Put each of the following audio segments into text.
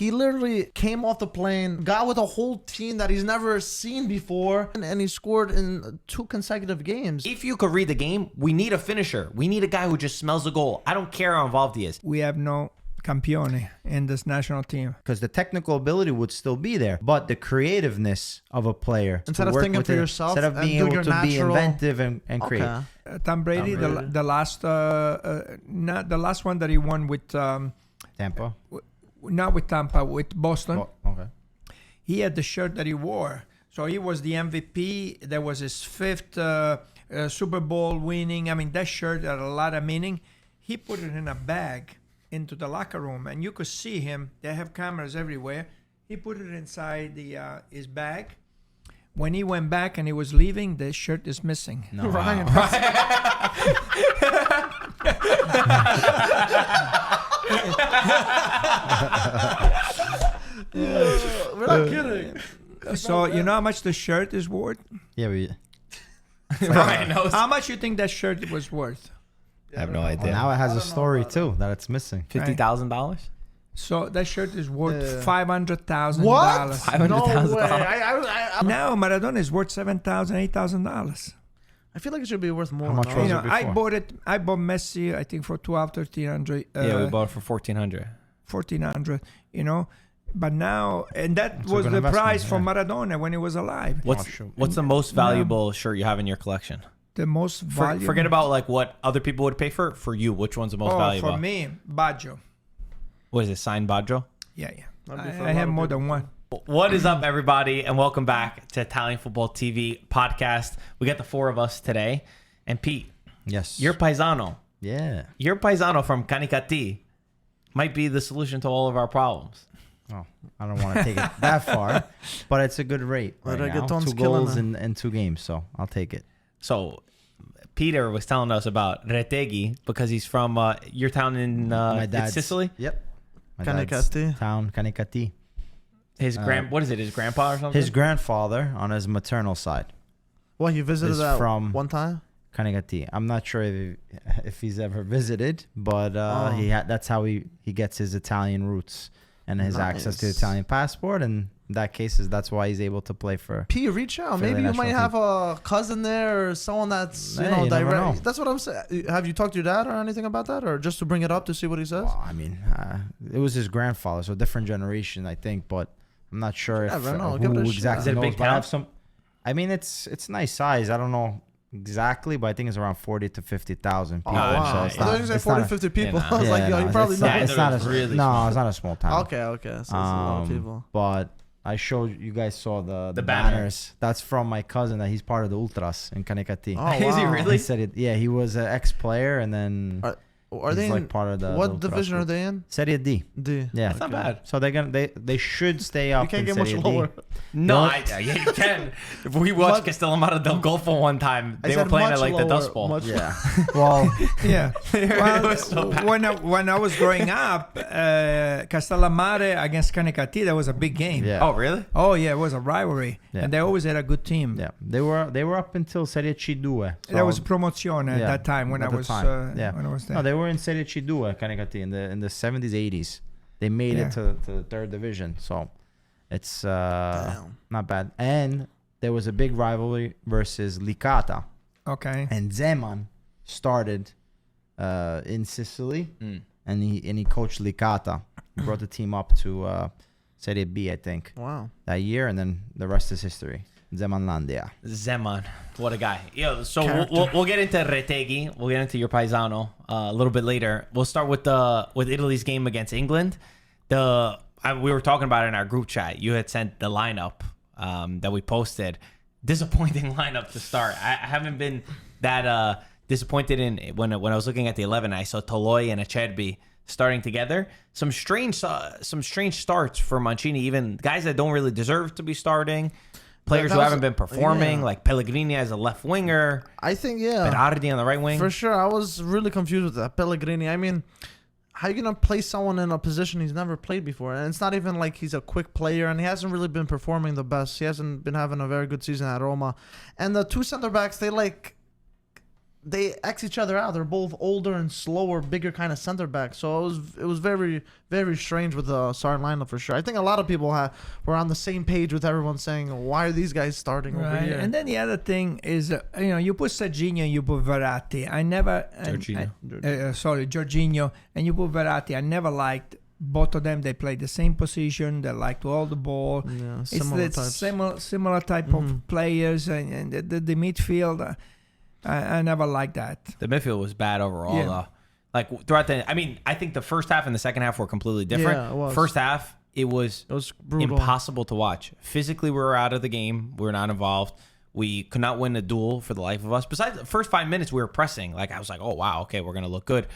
He literally came off the plane, got with a whole team that he's never seen before, and he scored in 2 consecutive games. If you could read the game, we need a finisher. We need a guy who just smells the goal. I don't care how involved he is. We have no campione in this national team. Because the technical ability would still be there, but the creativeness of a player. Instead of thinking for yourself, instead of being able to be inventive and create. Tom Brady, the last, not the last one that he won with Tampa? Not with Tampa, with Boston. Oh, okay. He had the shirt that he wore. So he was the MVP. That was his 5th Super Bowl winning. I mean, that shirt had a lot of meaning. He put it in a bag into the locker room, and you could see him. They have cameras everywhere. He put it inside his bag. When he went back and he was leaving, the shirt is missing. No. Ryan. We're not kidding. So you know how much the shirt is worth? Yeah, Ryan knows. How much you think that shirt was worth? I have no idea. well, now it has a story too that it's missing. $50,000? So that shirt is worth $500,000. What? No $500,000. way. Now Maradona is worth $7,000, $8,000. I feel like it should be worth more. How much no? was You it know, I before? bought Messi, I think, for $1,200, $1,300. Yeah, we bought it for $1,400. $1,400, you know. But now, and that It's a was good the investment, price for yeah. Maradona when he was alive. What's the most valuable shirt you have in your collection? The most valuable. Forget about like what other people would pay for. For you, which one's the most valuable? For me, Baggio. What is it? Signed Baggio? Yeah. That'd be for a I lot have of more people. than one. What is up, everybody, and welcome back to Italian Football TV podcast. We got the 4 of us today, and Pete, Yes. your paisano, Yeah. from Canicattì might be the solution to all of our problems. Oh, I don't want to take it that far, but it's a good rate right now. Reggaeton's 2 killing goals them. in 2 games, so I'll take it. So, Peter was telling us about Retegui because he's from your town in My dad's, Sicily. Yep. My dad's Canicattì. town, Canicattì. His what is it? His grandpa or something? His grandfather on his maternal side, Well, he visited is that from- one time. Canicattì. I'm not sure if he's ever visited, but that's how he gets his Italian roots and his access to the Nice. Italian passport. And in that case, that's why he's able to play for. P, reach out. For the Maybe you might national have a cousin there or someone that's Hey, you never know. direct. That's what I'm saying. Have you talked to your dad or anything about that, or just to bring it up to see what he says? Well, I mean, it was his grandfather, so different generation, I think, but I'm not sure if never know. Give it who a shot. exactly Is it a knows. big But I town? have some. I mean, it's nice size. I don't know exactly, but I think it's around 40 to 50,000 people. Oh, wow. So I it's thought not, you said it's 40, not a- 50 people. Yeah, I was like, yo, you probably it's know. not, it's not a Really no, small. it's not a small town. Okay. So it's a lot of people. But I showed you guys saw the banner. banners. That's from my cousin. That he's part of the Ultras in Canicattì. Oh, Is he wow. really? He said it. Yeah, he was an ex-player, and then Are he's they like in, part of the what Ultras division group. are they in? Serie D. D. Yeah, That's not bad. so they should stay up. You can't in get much Serie D. lower. No, Don't- yeah, you can. If we watched Castellamare del Golfo one time, I they were said playing much at like the lower, Dust Bowl. much- Yeah. Well, Yeah. It was so bad. when I was growing up, Castellamare against Canicattì, that was a big game. yeah. Oh, really? Oh yeah, it was a rivalry, Yeah. and they always had a good team. Yeah. They were up until Serie C2. So, That was promozione at yeah, that time when I at the was time. Yeah. when I was there. No, they were in Serie C2, Canicattì, in the 70s, 80s. They made Yeah. it to the 3rd division. So it's Damn. not bad. And there was a big rivalry versus Licata. Okay. And Zeman started in Sicily, Mm. and he coached Licata. He brought the team up to Serie B, I think, Wow. that year, and then the rest is history. Zemanlandia. Zeman, what a guy. Yo, so Character. we'll get into Retegui. We'll get into your paisano a little bit later. We'll start with Italy's game against England. We were talking about it in our group chat. You had sent the lineup that we posted. Disappointing lineup to start. I haven't been that disappointed in when I was looking at the 11. I saw Toloi and Acerbi starting together. Some strange starts for Mancini. Even guys that don't really deserve to be starting. Players That who was- haven't been performing, yeah. like Pellegrini as a left winger, I think, yeah. Berardi on the right wing. For sure. I was really confused with that. Pellegrini. I mean, how you going to place someone in a position he's never played before? And it's not even like he's a quick player, and he hasn't really been performing the best. He hasn't been having a very good season at Roma. And the 2 center backs, they they X each other out. They're both older and slower, bigger kind of center back. So it was very, very strange with the starting lineup for sure. I think a lot of people were on the same page with everyone saying, why are these guys starting over here? And then the other thing is, you put Serginho and you put Verratti. Jorginho, and you put Verratti. I never liked both of them. They play the same position. They like to hold the ball. Yeah, It's similar the types. similar type of players, and the midfield. I never liked that. The midfield was bad overall, Yeah. though. Like throughout I think the first half and the second half were completely different. Yeah, it was. First half, it was brutal. impossible to watch. Physically, we were out of the game. We were not involved. We could not win a duel for the life of us. Besides the first 5 minutes, we were pressing. Like I was like, oh wow, okay, we're gonna look good.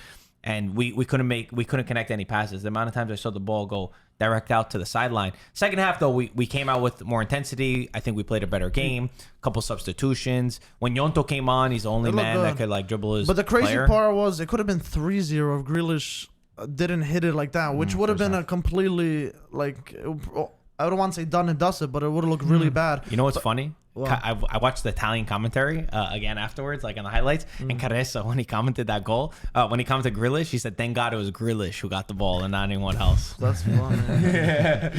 And we couldn't connect any passes. The amount of times I saw the ball go direct out to the sideline. Second half, though, we came out with more intensity. I think we played a better game. A couple substitutions. When Yonto came on, he's the only man that could like dribble his But the crazy player. part was it could have been 3-0 if Grealish didn't hit it like that, which would have been a completely like I don't want to say done and dusted, but it would have looked really bad. You know what's funny? What? I watched the Italian commentary again afterwards, like in the highlights. And Caressa, when he commented that goal, when he commented Grealish, he said, "Thank God it was Grealish who got the ball and not anyone else." That's funny.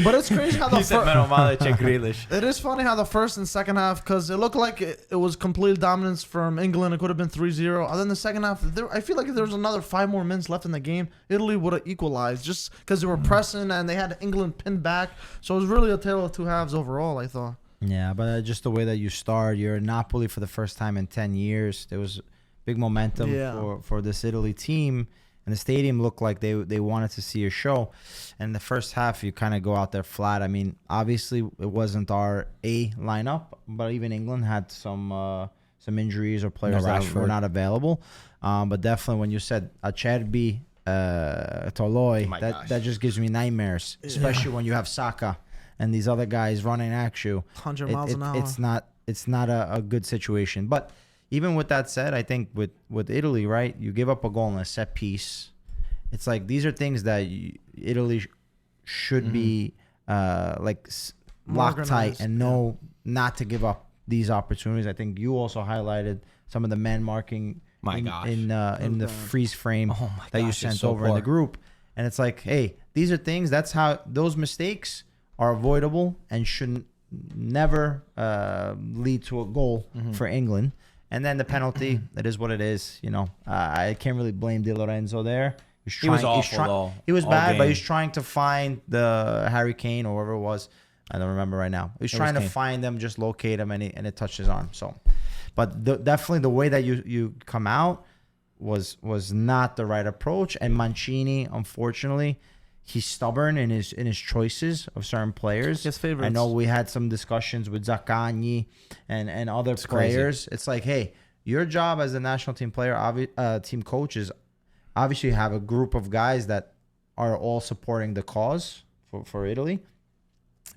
But it's crazy how the He said, "Meno male c'è Grealish." it is funny how the first and second half, because it looked like it was complete dominance from England. It could have been 3-0. And then the second half, I feel like if there was another 5 more minutes left in the game, Italy would have equalized just because they were pressing and they had England pinned back. So it was really a tale of two halves overall, I thought. Yeah, but just the way that you start, you're in Napoli for the first time in 10 years. There was big momentum for this Italy team, and the stadium looked like they wanted to see a show. And the first half, you kind of go out there flat. I mean, obviously, it wasn't our A lineup, but even England had some injuries or players that were not available. But definitely, when you said Acerbi, Toloi, that just gives me nightmares, especially when you have Saka and these other guys running at you. 100 miles an hour. It's not a good situation. But even with that said, I think with Italy, right, you give up a goal in a set piece. It's like these are things that Italy should be locked tight and know not to give up these opportunities. I think you also highlighted some of the man marking in the freeze frame that you sent over in the group. And it's like, hey, these are things, that's how those mistakes are avoidable and should never lead to a goal for England. And then the penalty, that is what it is. You know, I can't really blame Di Lorenzo there. He was awful, though. He was all bad, game. but he's trying to find the Harry Kane or whoever it was. I don't remember right now. He's trying to find them, just locate him, and it touched his arm. So, but definitely the way that you come out was not the right approach. And Mancini, unfortunately, he's stubborn in his choices of certain players. His favorites. I know we had some discussions with Zaccagni and other players. Crazy. It's like, hey, your job as a national team player, team coach, is obviously you have a group of guys that are all supporting the cause for Italy,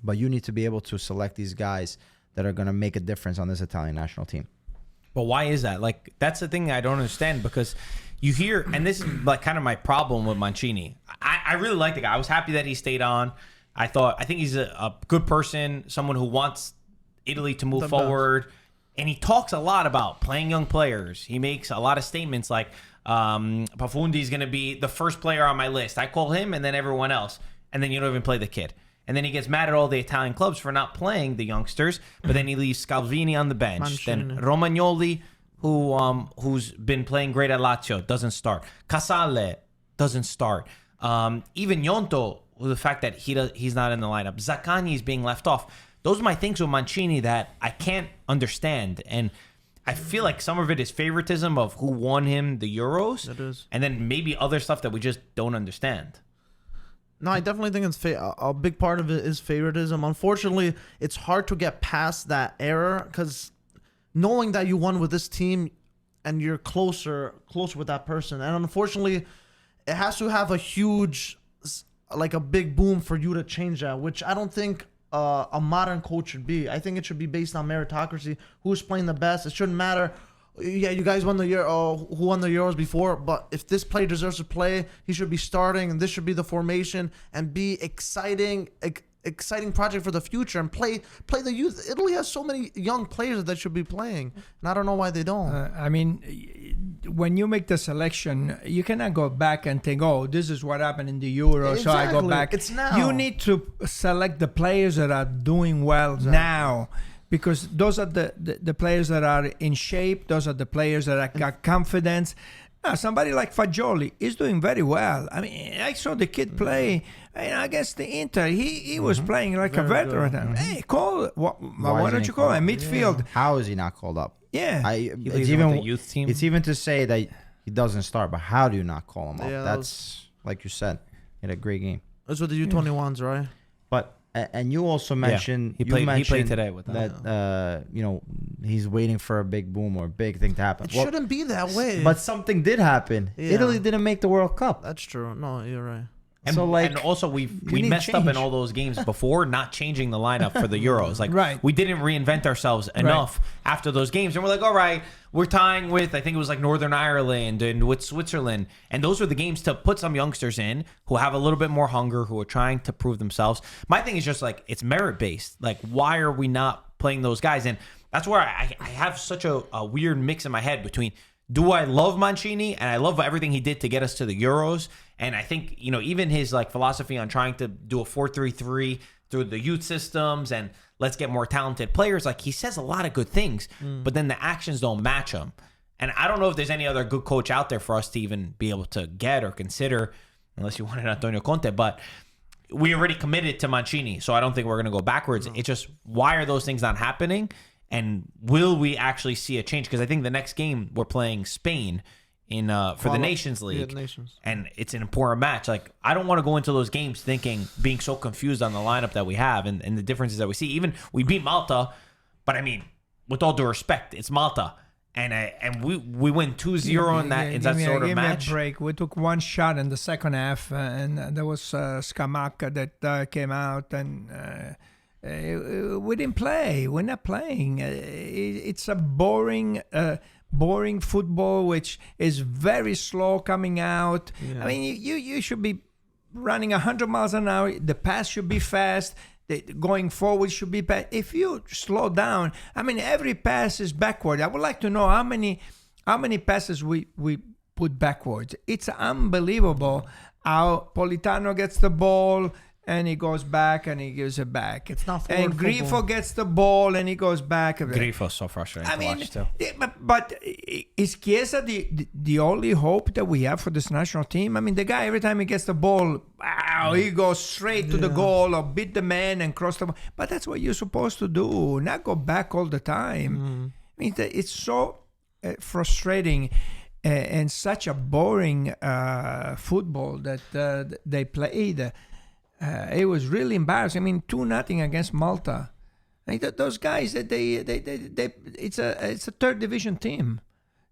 but you need to be able to select these guys that are going to make a difference on this Italian national team. But why is that? Like, that's the thing I don't understand, because you hear, and this is like kind of my problem with Mancini. I really like the guy. I was happy that he stayed on. I think he's a good person, someone who wants Italy to move forward. And he talks a lot about playing young players. He makes a lot of statements like, Pafundi is going to be the first player on my list. I call him and then everyone else. And then you don't even play the kid. And then he gets mad at all the Italian clubs for not playing the youngsters. But then he leaves Scalvini on the bench. Mancini. Then Romagnoli, who's been playing great at Lazio, doesn't start. Casale doesn't start. Even Yonto, the fact that he's not in the lineup. Zaccagni is being left off. Those are my things with Mancini that I can't understand. And I feel like some of it is favoritism of who won him the Euros. It is. And then maybe other stuff that we just don't understand. No, I definitely think it's a big part of it is favoritism. Unfortunately, it's hard to get past that error because knowing that you won with this team and you're closer with that person. And unfortunately, it has to have a huge, like a big boom for you to change that, which I don't think a modern coach should be. I think it should be based on meritocracy. Who's playing the best? It shouldn't matter. Yeah, you guys won the year. Who won the Euros before? But if this player deserves to play, he should be starting, and this should be the formation and be exciting. exciting project for the future and play the youth. Italy has so many young players that should be playing, and I don't know why they don't. I mean, when you make the selection, you cannot go back and think, "Oh, this is what happened in the Euro, so I go back." It's now. You need to select the players that are doing well now, because those are the players that are in shape. Those are the players that are got confidence. Now, somebody like Fagioli is doing very well. I mean, I saw the kid play against the Inter. He was playing like a veteran. Hey, why don't you call him midfield? Yeah. How is he not called up? Yeah, It's even the youth team. It's even to say that he doesn't start, but how do you not call him up? Yeah, That's like you said, he had a great game. That's what the U21s, right? But and you also mentioned He played today with them. that he's waiting for a big boom or a big thing to happen. It shouldn't be that way. But something did happen. Yeah. Italy didn't make the World Cup. That's true. No, you're right. And, So, like, and also we need messed up in change. all those games before not changing the lineup for the Euros. Like Right. we didn't reinvent ourselves enough after those games, and we're like, all right, we're tying with I think it was like Northern Ireland and with Switzerland, and those were the games to put some youngsters in who have a little bit more hunger, who are trying to prove themselves. My thing is just like it's merit based. Like why are we not playing those guys? And that's where I have such a weird mix in my head between. Do I love Mancini and I love everything he did to get us to the Euros? And I think, even his like philosophy on trying to do a 4-3-3 through the youth systems and let's get more talented players. Like he says a lot of good things, but then the actions don't match him. And I don't know if there's any other good coach out there for us to even be able to get or consider, unless you wanted Antonio Conte, but we already committed to Mancini. So I don't think we're going to go backwards. It's just, why are those things not happening? And will we actually see a change? Because I think the next game we're playing Spain for the Nations League, and it's an important match. Like I don't want to go into those games being so confused on the lineup that we have and the differences that we see. Even we beat Malta, but I mean, with all due respect, it's Malta, and we win 2-0 in that sort of match. Give me a break. We took one shot in the second half, and there was Scamacca that came out and. We didn't play. We're not playing. It's a boring football, which is very slow coming out. Yeah. I mean, you should be running 100 miles an hour. The pass should be fast. Going forward should be fast. If you slow down, I mean, every pass is backward. I would like to know how many passes we put backwards. It's unbelievable how Politano gets the ball. And he goes back and he gives it back. It's not forward and Grifo football. Gets the ball and he goes back. Grifo's so frustrating to watch too. But is Chiesa the only hope that we have for this national team? I mean, the guy, every time he gets the ball, wow, he goes straight to the goal or beat the man and cross the ball. But that's what you're supposed to do, not go back all the time. I mean, it's so frustrating and such a boring football that they played. It was really embarrassing. I mean, 2-0 against Malta. Those guys, it's a third division team.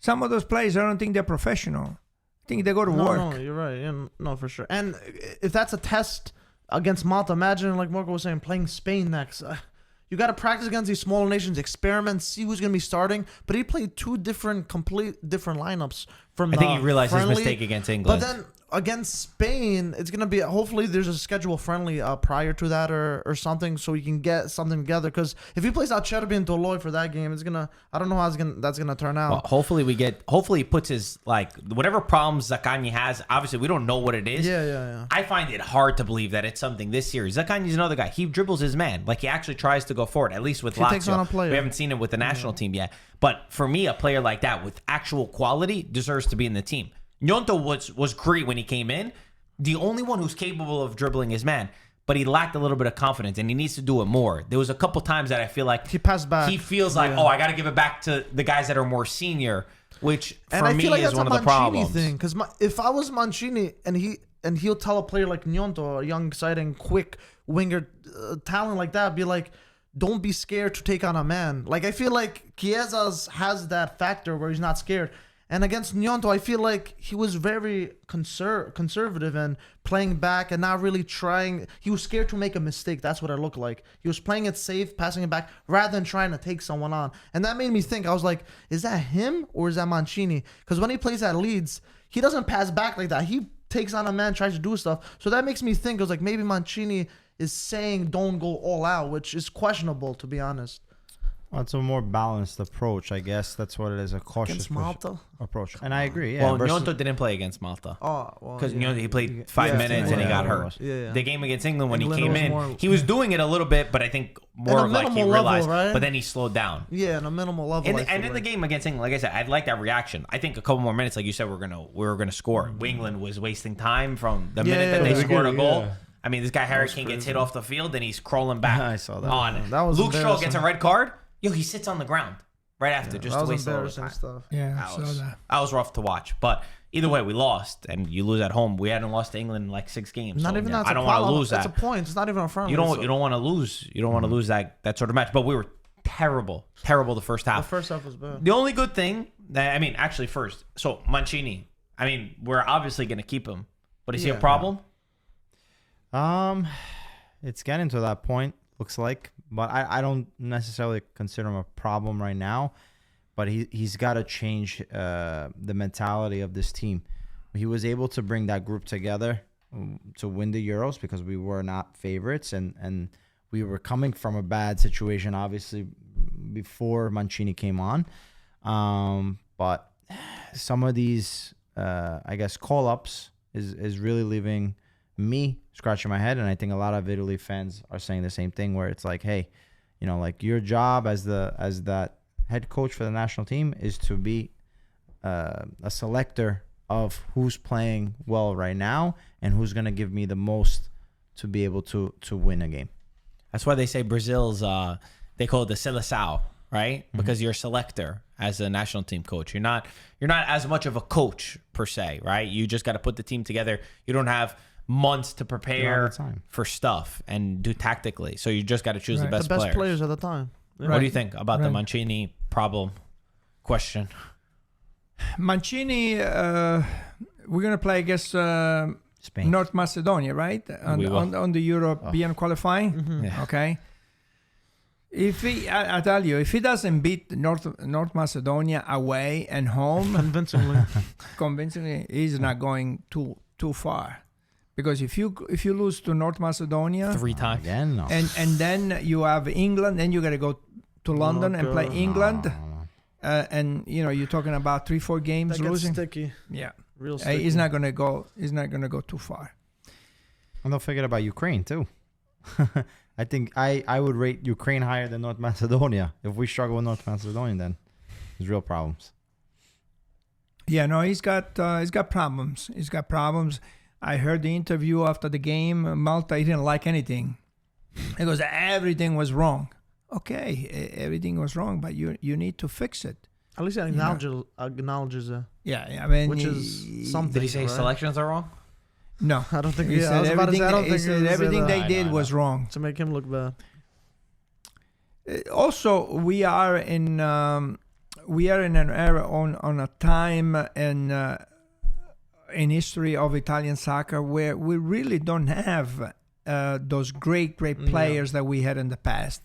Some of those players, I don't think they're professional. I think they go to work. No, you're right. Yeah, no, for sure. And if that's a test against Malta, imagine, like Marco was saying, playing Spain next. You got to practice against these smaller nations, experiment, see who's going to be starting. But he played two complete different lineups from. I think he realized friendly, his mistake against England. But then against Spain, it's going to be, hopefully there's a schedule friendly prior to that or something, so we can get something together. Because if he plays Acerbi and Toloi for that game, it's going to, I don't know how that's going to turn out. Well, hopefully he puts his, like, whatever problems Zaccagni has, obviously we don't know what it is. Yeah. I find it hard to believe that it's something this series. Zaccagni's another guy. He dribbles his man. Like, he actually tries to go forward, at least with Lazio. Takes on a player. We haven't seen it with the national team yet. But for me, a player like that with actual quality deserves to be in the team. Gnonto was great when he came in. The only one who's capable of dribbling his man, but he lacked a little bit of confidence, and he needs to do it more. There was a couple times that I feel like he passed back. He feels like, I got to give it back to the guys that are more senior, which and for I me feel like is that's one a of the Mancini problems. thing, because if I was Mancini and he'll tell a player like Gnonto, a young, exciting, quick winger talent like that, be like, don't be scared to take on a man. Like, I feel like Chiesa has that factor where he's not scared. And against Gnonto, I feel like he was very conservative and playing back and not really trying. He was scared to make a mistake. That's what it looked like. He was playing it safe, passing it back, rather than trying to take someone on. And that made me think. I was like, is that him or is that Mancini? Because when he plays at Leeds, he doesn't pass back like that. He takes on a man, tries to do stuff. So that makes me think. I was like, maybe Mancini is saying don't go all out, which is questionable, to be honest. Well, it's a more balanced approach, I guess. That's what it is, a cautious Against Malta? approach. And I agree. Yeah, Well, versus- Gnonto didn't play against Malta. Oh, well, Because yeah. he played 5 minutes and he got hurt. Yeah. The game against England, when England he came was in, more- he was doing it a little bit, but I think more At a of like he minimal level, realized. right? But then he slowed down. Yeah, on a minimal level. I And feel in the like. game against England, like I said, I like that reaction. I think a couple more minutes, like you said, we were gonna score. England was wasting time from the minute that they Yeah. scored a goal. Yeah. I mean, this guy Harry Kane gets hit off the field and he's crawling back. I saw that. On That was Luke Shaw embarrassing. gets a red card. Yo, he sits on the ground right after just that to was waste a little embarrassing time. stuff. Yeah, That was rough to watch, but either way, we lost, and you lose at home. We hadn't lost to England in like 6 games. Not so, even yeah, that. I don't want to lose that. It's a point. It's not even a friendly. You don't want to lose. You don't want to lose that sort of match. But we were terrible the first The half. first half was bad. The only good thing that actually first, so Mancini. I mean, we're obviously going to keep him, but is he a Yeah. problem? It's getting to that point, looks like. But I don't necessarily consider him a problem right now. But he's got to change the mentality of this team. He was able to bring that group together to win the Euros because we were not favorites. And we were coming from a bad situation, obviously, before Mancini came on. But some of these, I guess, call-ups is really leaving me scratching my head, and I think a lot of Italy fans are saying the same thing, where it's like, hey, like your job as that head coach for the national team is to be a selector of who's playing well right now and who's going to give me the most to be able to win a game. That's why they say Brazil's they call it the seleção, right? Because you're a selector as a national team coach. You're not as much of a coach per se, right? You just got to put the team together. You don't have months to prepare for stuff and do tactically. So you just got to choose the best players at the time. Yeah. What do you think about the Mancini problem question? Mancini, we're going to play against Spain. North Macedonia, right? On the European qualifying? Mm-hmm. Yeah. Okay. If I tell you, if he doesn't beat North Macedonia away and home convincingly, he's not going too far. Because if you lose to North Macedonia 3 times again, no. and then you have England, then you got to go to London and play England, and you're talking about 3-4 games That gets losing. sticky. Yeah, Real sticky. he's not gonna go. He's not gonna go too far. And don't forget about Ukraine too. I think I would rate Ukraine higher than North Macedonia. If we struggle with North Macedonia, then there's real problems. Yeah, no, he's got problems. He's got problems. I heard the interview after the game. Malta, he didn't like anything. He goes, everything was wrong. Okay, everything was wrong, but you need to fix it. At least he acknowledges it. Yeah, I mean, Which is something. Did he say right? selections are wrong? No, I don't think he said everything they that. did was wrong. to make him look bad. Also, we are in an era on a time in history of Italian soccer where we really don't have those great players that we had in the past.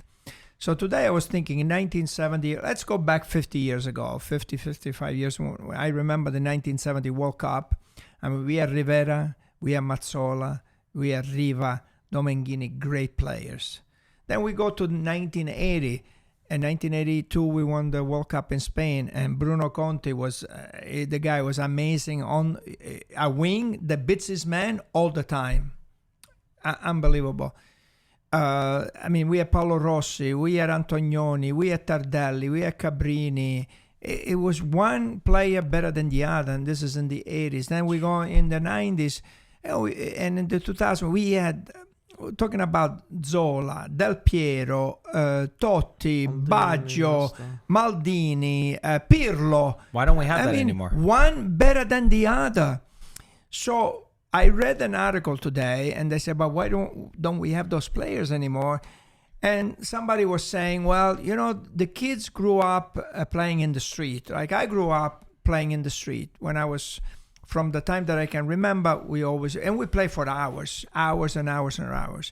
So today I was thinking in 1970, let's go back 50 years ago, 55 years. I remember the 1970 World Cup. I mean, we had Rivera, we had Mazzola, we had Riva, Domenghini, great players. Then we go to 1980. In 1982, we won the World Cup in Spain, and Bruno Conte was the guy was amazing on a wing that beats his man all the time. Unbelievable. I mean, we had Paolo Rossi, we had Antonioni, we had Tardelli, we had Cabrini. It was one player better than the other, and this is in the 80s. Then we go in the 90s, and in the 2000s, we had... talking about Zola, Del Piero, Totti, Baggio, Maldini, Pirlo. Why don't we have that anymore? One better than the other. So I read an article today, and they said, "But why don't we have those players anymore?" And somebody was saying, "Well, the kids grew up playing in the street. Like I grew up playing in the street when I was." From the time that I can remember, we play for hours and hours and hours.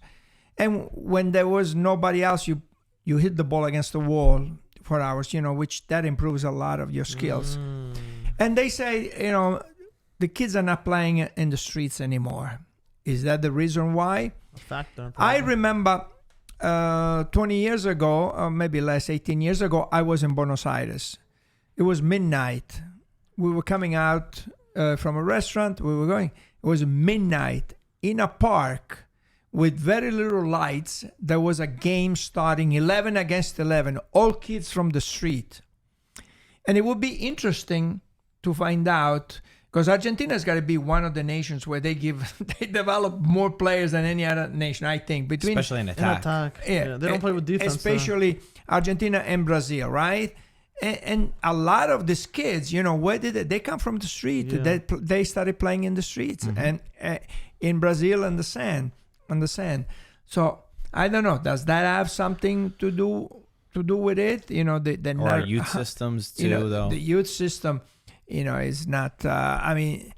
And when there was nobody else, you hit the ball against the wall for hours, which that improves a lot of your skills. And they say, the kids are not playing in the streets anymore. Is that the reason why? factor. I remember 20 years ago, or maybe less, 18 years ago, I was in Buenos Aires. It was midnight. We were coming out from a restaurant. We were going. It was midnight in a park with very little lights. There was a game starting 11 against 11, all kids from the street. And it would be interesting to find out, because Argentina's got to be one of the nations where they develop more players than any other nation, I think. Especially in attack. Yeah, they don't play with defense. Especially Argentina and Brazil, right? And a lot of these kids, where did they come from? The street. Yeah. They started playing in the streets and in Brazil on the sand. So I don't know. Does that have something to do with it? Or youth systems too, though. The youth system, is not. I mean,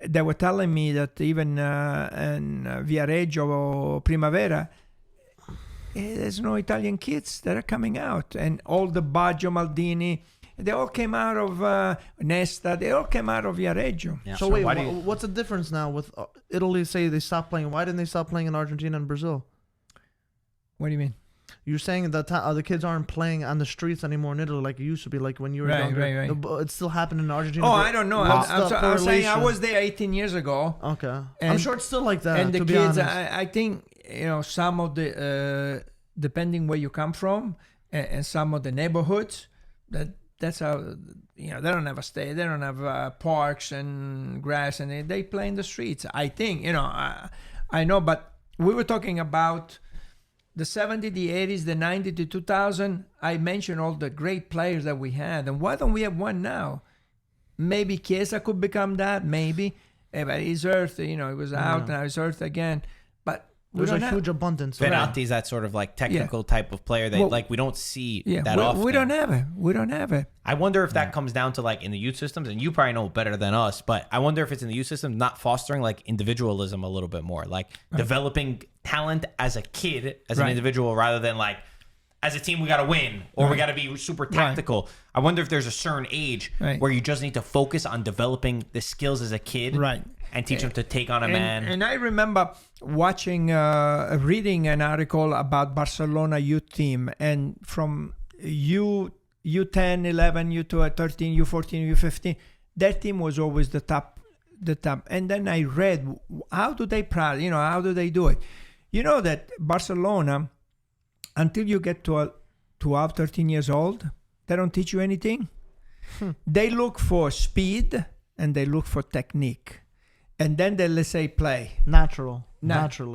they were telling me that even in Viareggio or Primavera, there's no Italian kids that are coming out, and all the Baggio, Maldini, they all came out of Nesta. They all came out of Viareggio. Yeah. So wait, what's the difference now with Italy? Say they stopped playing. Why didn't they stop playing in Argentina and Brazil? What do you mean? You're saying that the kids aren't playing on the streets anymore in Italy like it used to be, like when you were younger. Right. It still happened in Argentina. Oh, I don't know. I'm saying I was there 18 years ago. Okay. I'm sure it's still like that. And the to be kids, honest. I think, some of the, depending where you come from, and some of the neighborhoods, that's how, they don't have a state, they don't have parks and grass, and they play in the streets. I think, I know, but we were talking about the 70s, the 80s, the 90s, the 2000. I mentioned all the great players that we had, and why don't we have one now? Maybe Chiesa could become that, maybe. But he's hurt, he was out, now he's hurt again. But there's a huge abundance. Benatti's that sort of like technical type of player that we don't see that often. We don't have it. I wonder if that comes down to like in the youth systems, and you probably know better than us, but I wonder if it's in the youth system not fostering like individualism a little bit more, like developing talent as a kid, as an individual, rather than like as a team we got to win or we got to be super tactical. I wonder if there's a certain age where you just need to focus on developing the skills as a kid, and teach them to take on a man. And I remember watching, reading an article about Barcelona youth team, and from U10, 11, U12, 13, U14, U15, their team was always the top. And then I read, how do they practice? How do they do it? That Barcelona, until you get to 12, 13 years old, they don't teach you anything. They look for speed and they look for technique. And then they, let's say, play. Naturally.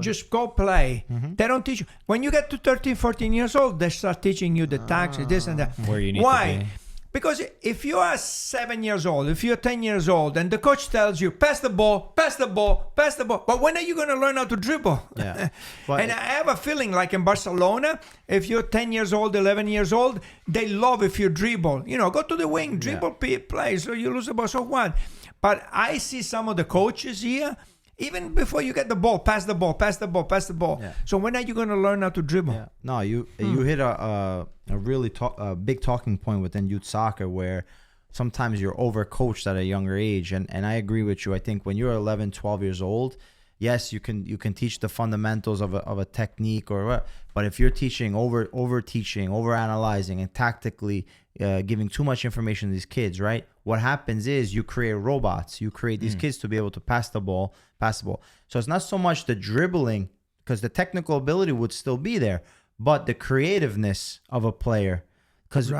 Just go play. They don't teach you. When you get to 13, 14 years old, they start teaching you the tactics, this and that. Where you need Why? to be. Because if you are 7 years old, if you're 10 years old, and the coach tells you, pass the ball, but when are you going to learn how to dribble? Yeah. And I have a feeling like in Barcelona, if you're 10 years old, 11 years old, they love if you dribble. Go to the wing, dribble, play, so you lose the ball, so what? But I see some of the coaches here, even before you get the ball, pass the ball. Yeah. So when are you going to learn how to dribble? Yeah. No, you hit a really big talking point within youth soccer where sometimes you're overcoached at a younger age. And I agree with you. I think when you're 11, 12 years old, yes, you can teach the fundamentals of a technique or what. But if you're teaching, over teaching, over analyzing, and tactically giving too much information to these kids, right? What happens is you create robots. You create these kids to be able to pass the ball. So it's not so much the dribbling, because the technical ability would still be there, but the creativeness of a player, because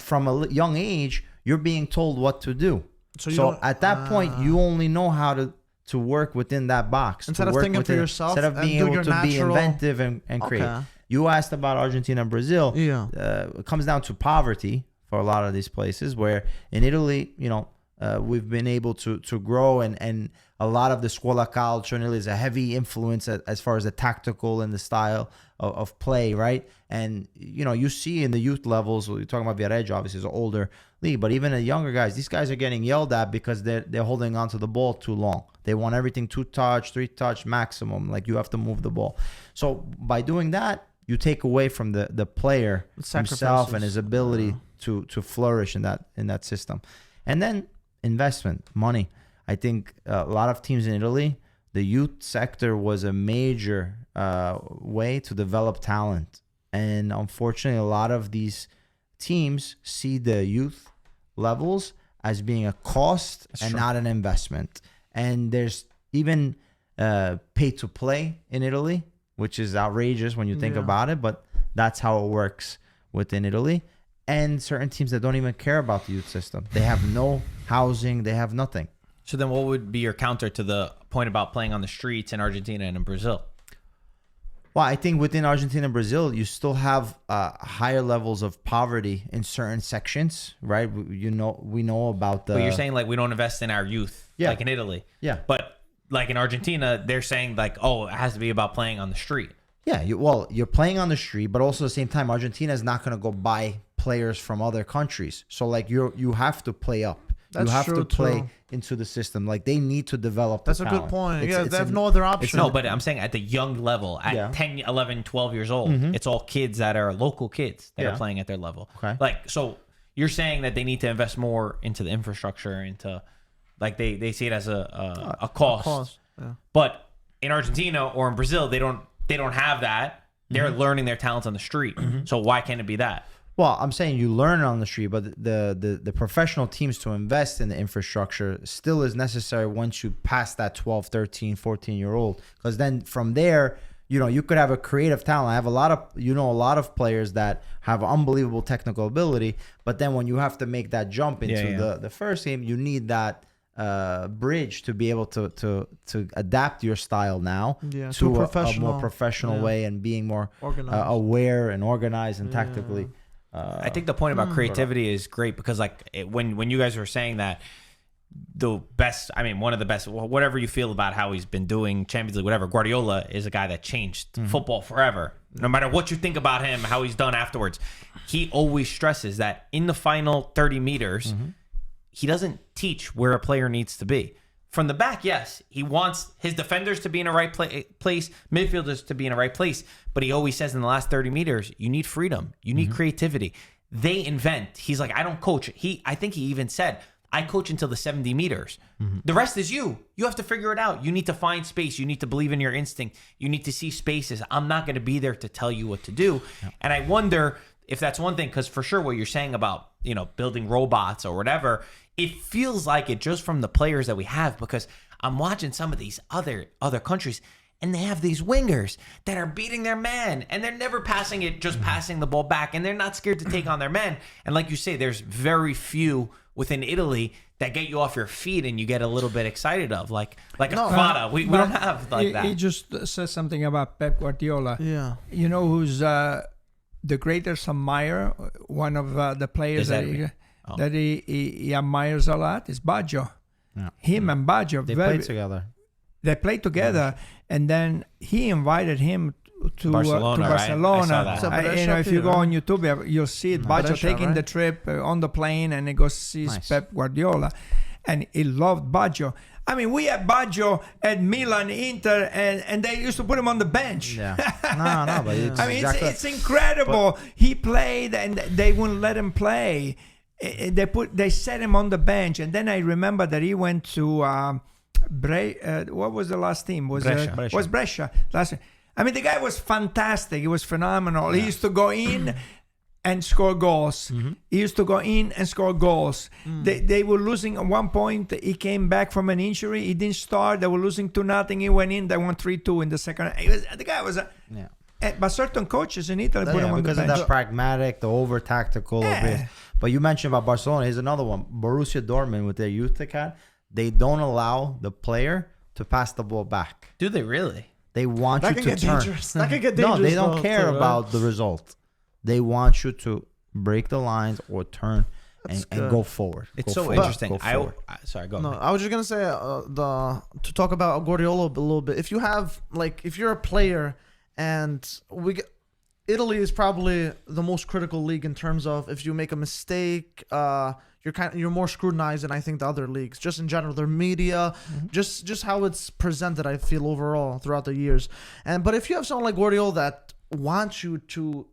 from a young age, you're being told what to do. So at that point, you only know how to work within that box. Instead of thinking for yourself, instead of being able to be inventive and create. You asked about Argentina and Brazil. Yeah. It comes down to poverty for a lot of these places, where in Italy, we've been able to grow, and a lot of the scuola culture in Italy is a heavy influence as far as the tactical and the style of play, right? And, you see in the youth levels, you're talking about Viareggio, obviously is an older league, but even the younger guys, these guys are getting yelled at because they're holding onto the ball too long. They want everything 2-touch, 3-touch maximum, like you have to move the ball. So by doing that, you take away from the player himself and his ability to flourish in that system. And then investment, money. I think a lot of teams in Italy the youth sector was a major way to develop talent. And unfortunately, a lot of these teams see the youth levels as being a cost not an investment. And there's even pay to play in Italy, which is outrageous when you think about it, but that's how it works within Italy. And certain teams that don't even care about the youth system. They have no housing, they have nothing. So then what would be your counter to the point about playing on the streets in Argentina and in Brazil? Well, I think within Argentina and Brazil, you still have higher levels of poverty in certain sections, right? We know about the... But you're saying like we don't invest in our youth, like in Italy. Yeah. But like in Argentina, they're saying like, oh, it has to be about playing on the street. Yeah, you're playing on the street, but also at the same time, Argentina is not going to go buy players from other countries. So like you have to play up. That's you have true, to play too. into the system. Like they need to develop. That's a good point. Yeah, they have no other option. No, but I'm saying at the young level, at 10, 11, 12 years old, it's all kids that are local kids that are playing at their level. Okay. Like, so you're saying that they need to invest more into the infrastructure, into like they see it as a cost. Yeah. But in Argentina or in Brazil, they don't have that. They're learning their talents on the street. So why can't it be that? Well, I'm saying you learn it on the street, but the professional teams to invest in the infrastructure still is necessary once you pass that 12, 13, 14-year-old. Because then from there, you could have a creative talent. I have a lot of players that have unbelievable technical ability, but then when you have to make that jump into the first game, you need that bridge to be able to adapt your style now to a more professional way and being more aware and organized and tactically. I think the point about creativity is great because like when you guys were saying that one of the best, whatever you feel about how he's been doing Champions League, whatever, Guardiola is a guy that changed football forever. No matter what you think about him, how he's done afterwards, he always stresses that in the final 30 meters, he doesn't teach where a player needs to be. From the back, yes, he wants his defenders to be in the right place, midfielders to be in the right place. But he always says in the last 30 meters, you need freedom. You need creativity. They invent. He's like, I don't coach. I think he even said, I coach until the 70 meters. The rest is you. You have to figure it out. You need to find space. You need to believe in your instinct. You need to see spaces. I'm not going to be there to tell you what to do. Yeah. And I wonder if that's one thing, because for sure what you're saying about, building robots or whatever, it feels like it just from the players that we have, because I'm watching some of these other countries and they have these wingers that are beating their man and they're never passing it, just passing the ball back, and they're not scared to take on their men. And like you say, there's very few within Italy that get you off your feet and you get a little bit excited of, like a Kvara. We don't have like that. He just said something about Pep Guardiola. Yeah. You know who's the greatest admirer, one of the players that he admires a lot is Baggio. Yeah. Him and Baggio. They played together. They played together, and then he invited him to Barcelona. Right? I saw that. If you go on YouTube, you'll see it. Baggio taking the trip on the plane, and he goes sees Pep Guardiola, and he loved Baggio. I mean, we had Baggio at Milan, Inter, and they used to put him on the bench. Yeah. No, but it's it's incredible. He played, and they wouldn't let him play. They set him on the bench, and then I remember that he went to what was the last team? Was Brescia last team. I mean, the guy was fantastic. He was phenomenal. Yeah. He used to go in and score goals. He used to go in and score goals. They were losing at one point. He came back from an injury. He didn't start. They were losing 2-0. He went in. They won 3-2 in the second. The guy was but certain coaches in Italy put him on the bench. Because of that pragmatic, the over tactical. But you mentioned about Barcelona. Here's another one. Borussia Dortmund with their youth account. They don't allow the player to pass the ball back. Do they really? They want you to turn. That can get dangerous. No, they don't care about the result. They want you to break the lines or turn and go forward. It's so interesting. Sorry, go. No, I was just gonna say to talk about Guardiola a little bit. If you're a player, and Italy is probably the most critical league in terms of if you make a mistake, you're more scrutinized than I think the other leagues. Just in general, their media, just how it's presented, I feel overall throughout the years. But if you have someone like Guardiola that wants you to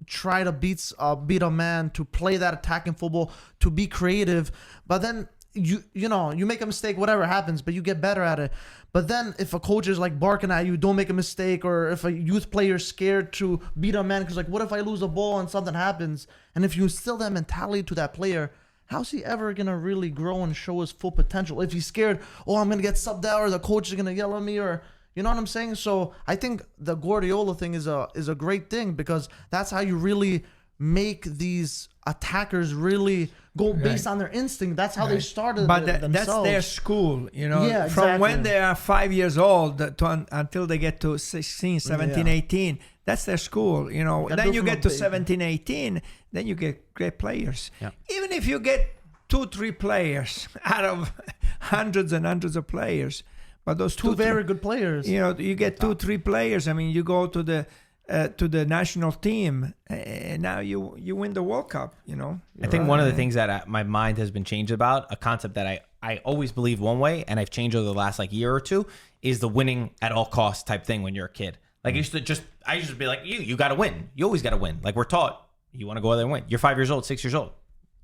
try to beat a man, to play that attacking football, to be creative, but then you know, you make a mistake, whatever happens, but you get better at it. But then if a coach is like barking at you, don't make a mistake, or if a youth player is scared to beat a man because like, what if I lose a ball and something happens? And if you instill that mentality to that player, how's he ever gonna really grow and show his full potential? If he's scared, oh, I'm gonna get subbed out, or the coach is gonna yell at me, or you know what I'm saying? So I think the Guardiola thing is a great thing, because that's how you really make these attackers really go based on their instinct. That's how they started. But themselves. that's their school, you know. Yeah, From when exactly. they are 5 years old until they get to 16, 17, 18, that's their school, you know. Gotta Then do you from get a to baby. 17, 18, then you get great players. Yeah. Even if you get 2-3 players out of hundreds and hundreds of players, but those two very good players. you know, you get 2-3 players. I mean, you go to the national team, and now you win the World Cup. You know, I think one of the things that my mind has been changed about, a concept that I always believed one way, and I've changed over the last like year or two, is the winning at all costs type thing when you're a kid. Like I used to be like, you got to win. You always got to win. Like we're taught, you want to go out there and win. You're 5 years old, 6 years old.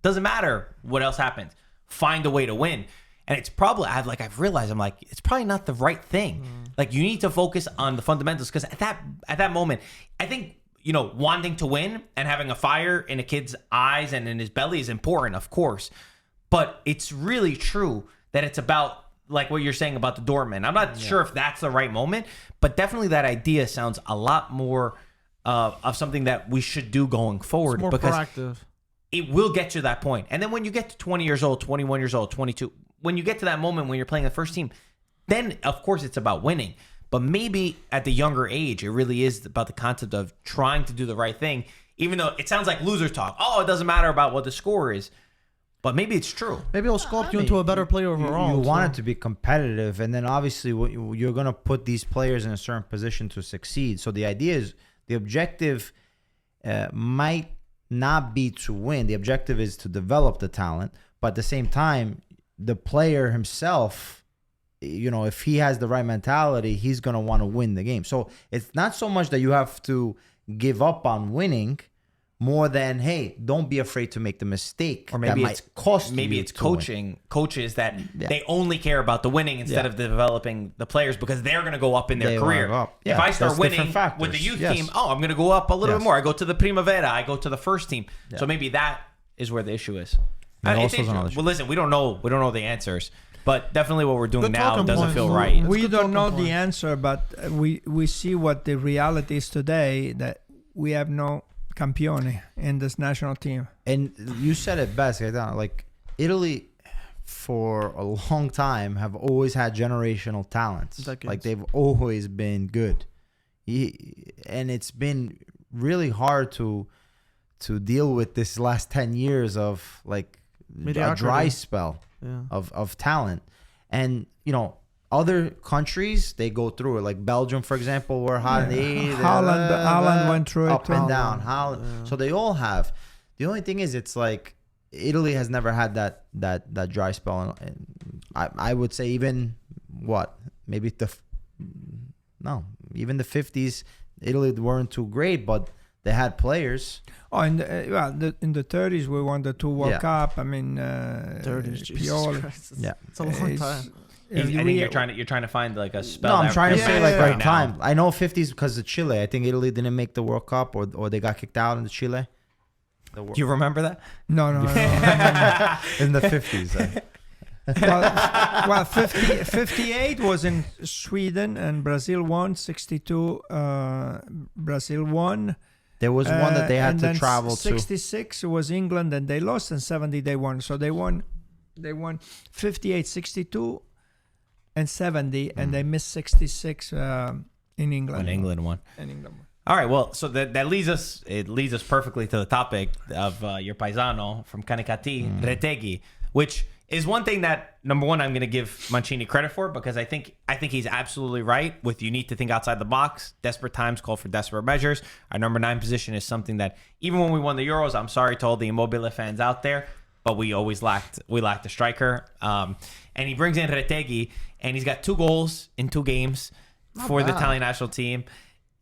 Doesn't matter what else happens. Find a way to win. And it's probably, I've realized, I'm like, it's probably not the right thing. Like you need to focus on the fundamentals, because at that moment, I think, you know, wanting to win and having a fire in a kid's eyes and in his belly is important, of course. But it's really true that it's about, like what you're saying about the doorman. I'm not sure if that's the right moment, but definitely that idea sounds a lot more of something that we should do going forward. It's more because proactive. it will get you to that point. And then when you get to 20 years old, 21 years old, 22, when you get to that moment when you're playing the first team, then of course it's about winning. But maybe at the younger age, it really is about the concept of trying to do the right thing, even though it sounds like loser talk. Oh, it doesn't matter about what the score is. But maybe it's true. Maybe it'll sculpt you into a better player overall. You want it to be competitive, and then obviously you're going to put these players in a certain position to succeed. So the idea is, the objective might not be to win. The objective is to develop the talent, but at the same time, the player himself, you know, if he has the right mentality, he's going to want to win the game. So it's not so much that you have to give up on winning, more than, hey, don't be afraid to make the mistake. Or maybe that it's might cost maybe you it's to win. coaches that they only care about the winning instead of developing the players, because they're going to go up in their They wanna career. go up. If Yeah, I start that's winning different factors. with the youth Yes. team, I'm going to go up a little Yes. bit more. I go to the Primavera. I go to the first team. Yeah. So maybe that is where the issue is. That It's also is interesting. another issue. Well, listen, we don't know the answers, but definitely what we're doing Good now talking doesn't points. feel right. That's we good don't know talking the point. answer, but we see what the reality is today, that we have no campione in this national team. And you said it best, Gaetano, like Italy for a long time have always had generational talents. Decades. Like they've always been good. And it's been really hard to deal with this last 10 years of like a Mediocrity. dry spell Yeah. of talent. And, you know, other countries, they go through it. Like Belgium, for example, were hot in the 80s. Holland went through it up and too. down. Holland. Yeah. So they all have. The only thing is, it's like Italy has never had that dry spell. And I would say even maybe even the 50s, Italy weren't too great, but they had players. Oh, in the 30s we won the 2 World Yeah. Cup. I mean, 30s, Jesus Pioli. Christ. Yeah. It's a long It's- time. I think we- you're trying to find like a spell. No, I'm that trying to fits say like right right now. time. I know 50s because of Chile. I think Italy didn't make the World Cup, or they got kicked out in the Chile. Do you remember that? No. In the 50s. well, 58 was in Sweden, and Brazil won. 62, Brazil won. There was one that they had and to then travel to. 66 was England, and they lost, and 70 they won. So they won 58, 62, and 70, and they missed 66 in England. When England won. In England won. All right, well, so that leads us perfectly to the topic of your paisano from Canicattì, Retegui, which is one thing that, number one, I'm going to give Mancini credit for, because I think he's absolutely right with, you need to think outside the box. Desperate times call for desperate measures. Our number 9 position is something that, even when we won the Euros, I'm sorry to all the Immobile fans out there, but we always lacked a striker. And he brings in Retegui, and he's got 2 goals in 2 games for the Italian national team.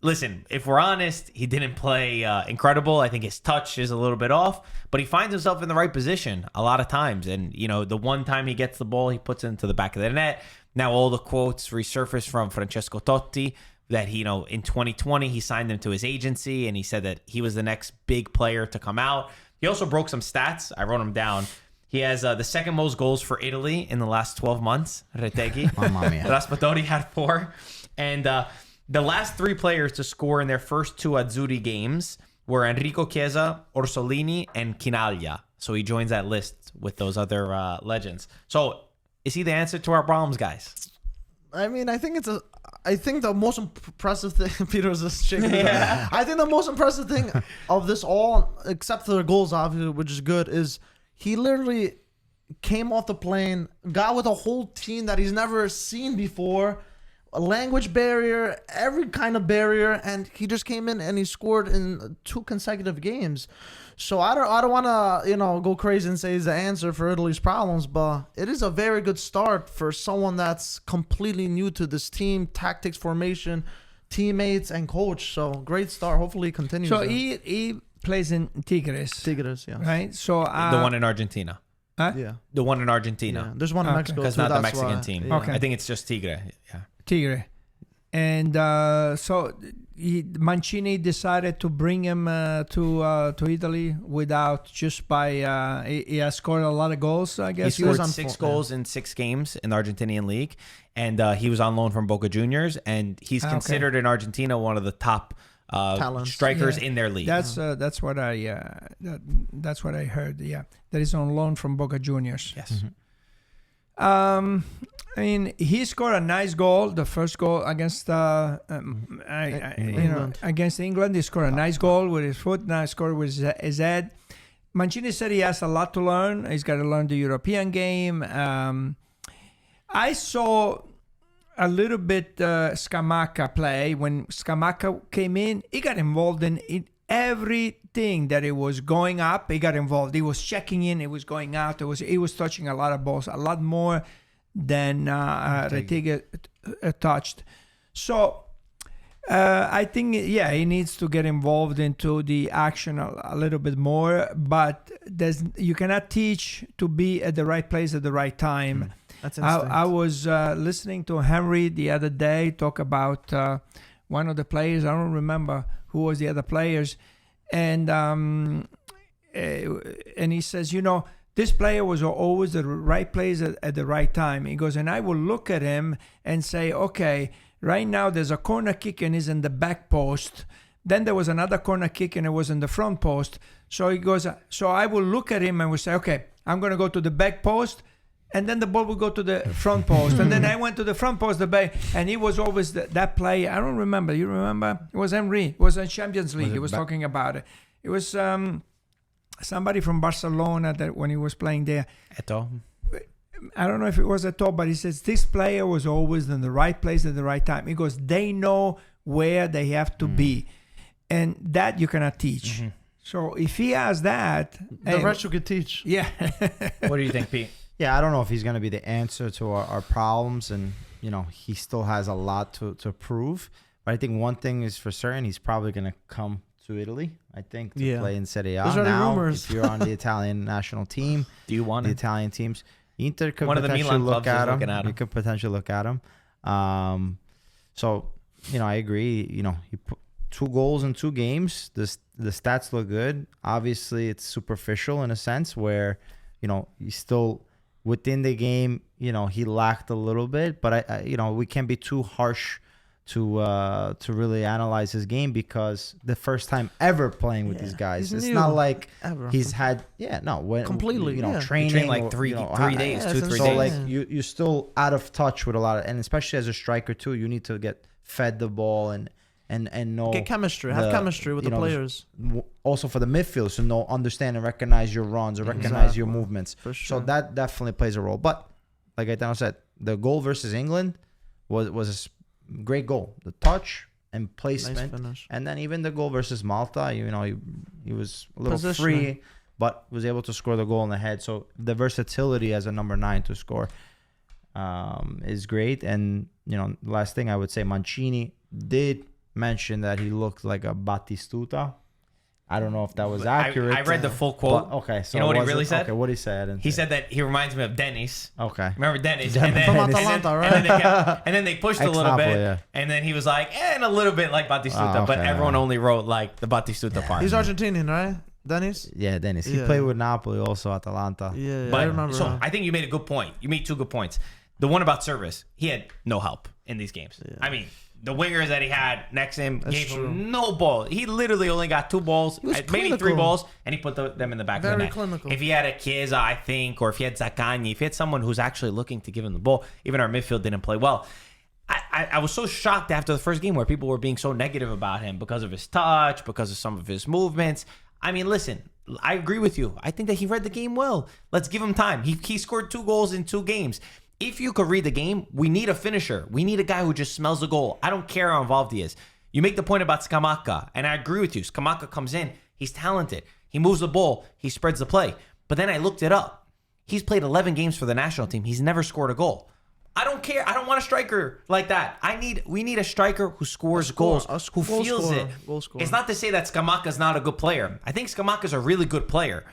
listen, if we're honest, he didn't play incredible. I think his touch is a little bit off, but he finds himself in the right position a lot of times. And, the one time he gets the ball, he puts it into the back of the net. Now all the quotes resurface from Francesco Totti that he, in 2020, he signed him to his agency, and he said that he was the next big player to come out. He also broke some stats. I wrote them down. He has the second most goals for Italy in the last 12 months. Retegui. Mamma mia. Raspadori had 4. And the last 3 players to score in their first 2 Azzurri games were Enrico Chiesa, Orsolini, and Chinaglia. So he joins that list with those other legends. So is he the answer to our problems, guys? I mean, I think the most impressive thing, Peter is just shaking his head. I think the most impressive thing of this all, except for the goals, obviously, which is good, is he literally came off the plane, got with a whole team that he's never seen before, a language barrier, every kind of barrier, and he just came in and he scored in 2 consecutive games. So I don't want to go crazy and say he's the answer for Italy's problems, but it is a very good start for someone that's completely new to this team, tactics, formation, teammates, and coach. So great start. Hopefully he continues. So he plays in Tigres, yeah. Right? So The one in Argentina. Huh? Yeah. The one in Yeah. Argentina. There's one in Okay. Mexico. Because too, not the that's Mexican why. team. Yeah. Okay. I think it's just Tigre. Yeah. Tigre. And so Mancini decided to bring him to Italy without just by he has scored a lot of goals, I He guess. scored on 6 full- goals in 6 games in the Argentinian league, and he was on loan from Boca Juniors, and he's Okay. considered in Argentina one of the top Talents. strikers Yeah. in their league. That's what that's what I heard. Yeah, that is on loan from Boca Juniors. Yes. I mean, he scored a nice goal. The first goal against England. against England, he scored a nice goal with his foot. Now he scored with his head. Mancini said he has a lot to learn. He's got to learn the European game. I saw a little bit Scamacca play. When Scamacca came in, he got involved in everything that it was going up. He got involved. He was checking in. He was going out. He was touching a lot of balls, a lot more than Retegui touched. So I think, he needs to get involved into the action a little bit more. But you cannot teach to be at the right place at the right time. That's I was listening to Henry the other day talk about one of the players. I don't remember who was the other players, and he says, this player was always the right place at the right time. He goes, and I will look at him and say, okay, right now there's a corner kick and he's in the back post. Then there was another corner kick and it was in the front post. So he goes, so I will look at him and will say, okay, I'm going to go to the back post. And then the ball will go to the front post. And then I went to the front post, and he was always that play. I don't remember. You remember? It was Henry. It was in Champions League. He was talking about it. It was somebody from Barcelona that when he was playing there. Eto'o. I don't know if it was Eto'o, but he says this player was always in the right place at the right time. He goes, they know where they have to be. And that you cannot teach. Mm-hmm. So if he has that... The rest you could teach. Yeah. What do you think, Pete? Yeah, I don't know if he's going to be the answer to our problems, and he still has a lot to prove. But I think one thing is for certain, he's probably going to come to Italy. I think to play in Serie A. There's already now. rumors. If you're on the Italian national team, Do you want the it? Italian teams, Inter could One of the potentially Milan look clubs is at him. looking at him. You could potentially look at him. So I agree. He put 2 goals in 2 games. The stats look good. Obviously, it's superficial in a sense where he's still. Within the game, he lacked a little bit, but we can't be too harsh to really analyze his game because the first time ever playing with these guys, He's it's new. not like Ever. he's had Completely, yeah. training He trained like or, 3 days, Yeah, 2-3 it's days. so insane. like you're still out of touch with a lot of, and especially as a striker too, you need to get fed the ball and know Get chemistry. Have chemistry with the players. Also for the midfield, so understand and recognize your runs or recognize your movements. For sure. So that definitely plays a role. But like Gaetano said, the goal versus England was a great goal. The touch and placement, finish. and then even the goal versus Malta, he was a little Positioning. free, but was able to score the goal in the head. So the versatility as a number 9 to score is great. And last thing I would say, Mancini did mentioned that he looked like a Battistuta. I don't know if that was accurate. I read the full quote. Okay, so you know what he really said? Okay, what he said. He said that he reminds me of Dennis. Okay. Remember Dennis? Dennis. And then, From Atalanta, right? And then they pushed a little Ex-Napoli, bit. yeah. And then he was like, and a little bit like Battistuta. But everyone only wrote like the Battistuta part. He's Argentinian, right? Dennis? Yeah, Dennis. He Yeah. played with Napoli, also Atalanta. Yeah, But I remember. so I think you made a good point. You made two good points. The one about service, he had no help in these games. Yeah. I mean, the wingers that he had next to him gave true. him no ball. He literally only got 2 balls, was maybe 3 clinical. balls, and he put them in the back of the Very net. clinical. If he had a Chiesa, I think, or if he had Zaccagni, if he had someone who's actually looking to give him the ball, even our midfield didn't play well. I was so shocked after the first game where people were being so negative about him because of his touch, because of some of his movements. I mean, listen, I agree with you. I think that he read the game well. Let's give him time. He scored 2 goals in 2 games. If you could read the game, we need a finisher. We need a guy who just smells the goal. I don't care how involved he is. You make the point about Scamacca, and I agree with you. Scamacca comes in. He's talented. He moves the ball. He spreads the play. But then I looked it up. He's played 11 games for the national team. He's never scored a goal. I don't care. I don't want a striker like that. We need a striker who scores goals, who goal feels scorer, it. goal scorer. It's not to say that Scamacca's not a good player. I think Scamacca's a really good player.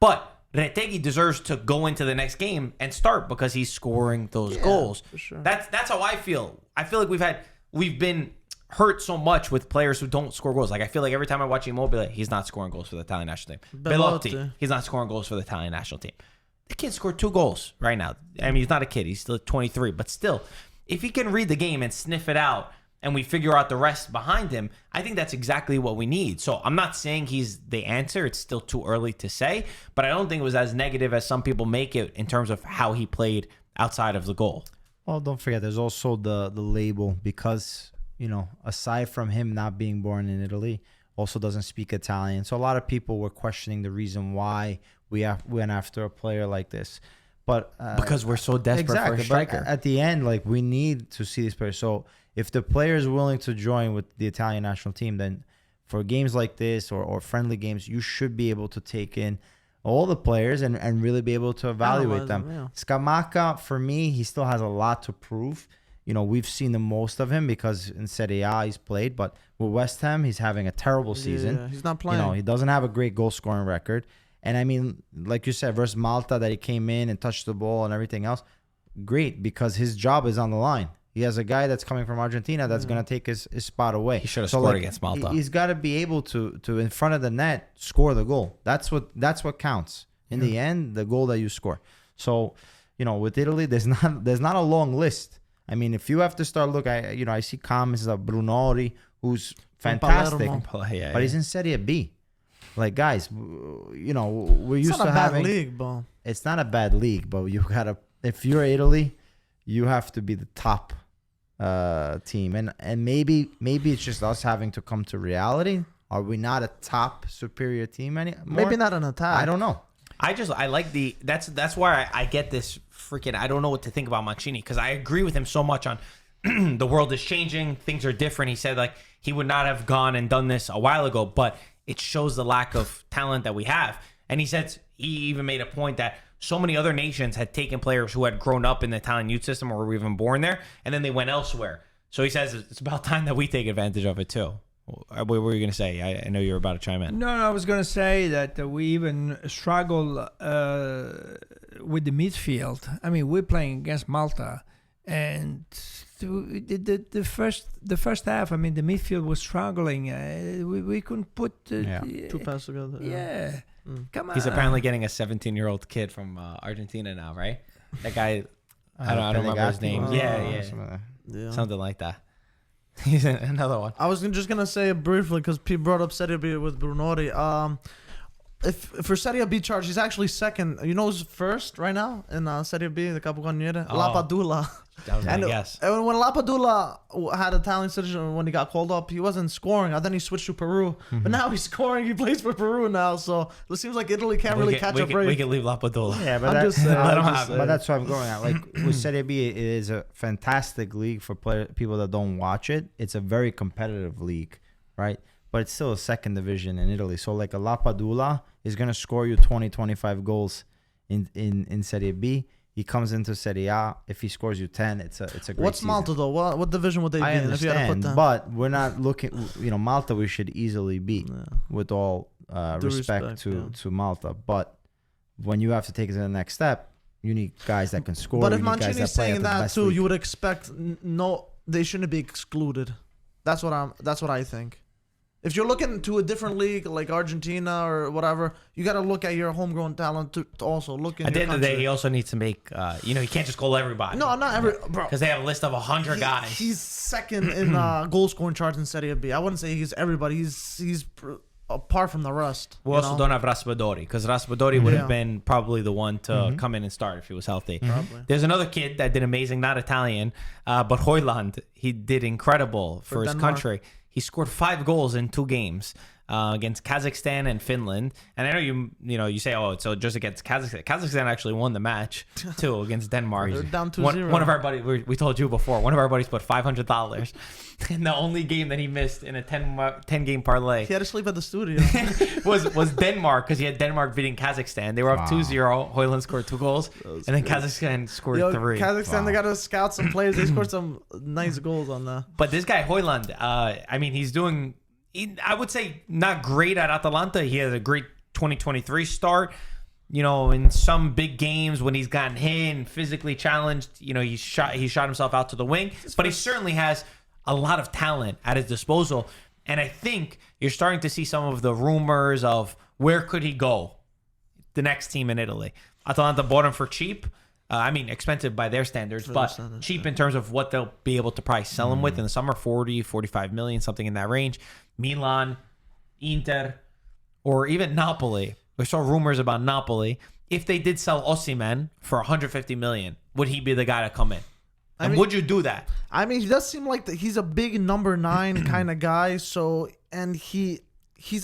But Retegui deserves to go into the next game and start because he's scoring those goals. For sure. That's how I feel. I feel like we've been hurt so much with players who don't score goals. Like I feel like every time I watch Immobile, he's not scoring goals for the Italian national team. Belotti, he's not scoring goals for the Italian national team. The kid scored 2 goals right now. I mean, he's not a kid. He's still 23, but still, if he can read the game and sniff it out, and we figure out the rest behind him, I think that's exactly what we need. So I'm not saying he's the answer. It's still too early to say, but I don't think it was as negative as some people make it in terms of how he played outside of the goal. Well, don't forget, there's also the label because, aside from him not being born in Italy, also doesn't speak Italian. So a lot of people were questioning the reason why we went after a player like this. But because we're so desperate for a striker. But at the end, we need to see this player. So if the player is willing to join with the Italian national team, then for games like this or friendly games, you should be able to take in all the players and really be able to evaluate them. Yeah. Scamacca, for me, he still has a lot to prove. We've seen the most of him because in Serie A he's played, but with West Ham, he's having a terrible season. Yeah, he's not playing. He doesn't have a great goal scoring record. And I mean, like you said, versus Malta, that he came in and touched the ball and everything else, great, because his job is on the line. He has a guy that's coming from Argentina that's going to take his spot away. He should have scored against Malta. He's got to be able to in front of the net score the goal. That's what counts in the end. The goal that you score. So, with Italy, there's not a long list. I mean, if you have to start I see comments of Brunori, who's fantastic, but he's in Serie B. Like, guys, we're used It's not to a bad having. league, bro. It's not a bad league, but you gotta. If you're Italy, you have to be the top team, and maybe it's just us having to come to reality. Are we not a top superior team anymore? Maybe not an attack. I don't know. I like that's why I get this freaking, I don't know what to think about Mancini, because I agree with him so much on the world is changing, things are different. He said he would not have gone and done this a while ago, but it shows the lack of talent that we have. And he even made a point that so many other nations had taken players who had grown up in the Italian youth system or were even born there, and then they went elsewhere. So he says it's about time that we take advantage of it too. What were you going to say? I know you were about to chime in. No, I was going to say that we even struggle with the midfield. I mean, we're playing against Malta, and the first half, I mean, the midfield was struggling. We couldn't put two passes together. Yeah. Come on. He's apparently getting a 17-year-old kid from Argentina now, right? That guy, I don't remember his name. Yeah. Something like that. He's another one. I was just gonna say briefly because Pete brought up Serie B with Brunori. If for Serie B charge, he's actually second. Who's first right now in Serie B, the Capocannoniere? Lapadula. That was my guess. And when Lapadula had Italian citizen, when he got called up, he wasn't scoring. And then he switched to Peru. But now he's scoring. He plays for Peru now. So it seems like Italy can't really catch a break. We can leave Lapadula. Yeah, but that's what I'm going at. Like with Serie B, it is a fantastic league for people that don't watch it. It's a very competitive league, right? But it's still a second division in Italy. So like a Lapadula is going to score you 20, 25 goals in Serie B. He comes into Serie A. If he scores you 10, it's a great What's season. Malta though? What division would they be I in? If you had to put understand, them? but we're not looking. Malta we should easily beat with all Due respect to Malta. But when you have to take it to the next step, you need guys that can score. But if you need guys Mancini's that play at saying the that best too, league. you would expect they shouldn't be excluded. That's what I think. If you're looking to a different league like Argentina or whatever, you got to look at your homegrown talent to also look in. At the your end of the day, country. he also needs to make. He can't just goal everybody. No, not every bro. Because they have a list of 100 guys. He's second in goal scoring charts in Serie B. I wouldn't say he's everybody. He's apart from the rest. We also don't have Raspadori, because Raspadori would have been probably the one to come in and start if he was healthy. Probably. There's another kid that did amazing, not Italian, but Hojlund. He did incredible for his Denmark. country. He scored 5 goals in 2 games against Kazakhstan and Finland. And I know you say, oh, so just against Kazakhstan. Kazakhstan actually won the match too against Denmark. They're down 2-0. One of our buddies, we told you before, one of our buddies put $500 in the only game that he missed in a 10 game parlay. He had to sleep at the studio. was Denmark, because he had Denmark beating Kazakhstan. They were up 2-0. Hoyland scored 2 goals, and then Kazakhstan scored 3. Kazakhstan, they got to scout some players. They scored some nice goals on that. But this guy Hoyland, he's doing, I would say, not great at Atalanta. He had a great 2023 start. In some big games when he's gotten hit and physically challenged, he shot himself out to the wing. But he certainly has a lot of talent at his disposal. And I think you're starting to see some of the rumors of where could he go, the next team in Italy. Atalanta bought him for cheap. Expensive by their standards, but cheap in terms of what they'll be able to probably sell him with in the summer, 40, 45 million, something in that range. Milan, Inter, or even Napoli. We saw rumors about Napoli. If they did sell Osimhen for 150 million, would he be the guy to come in? And would you do that? He does seem like he's a big number 9 kind of guy. So, and he's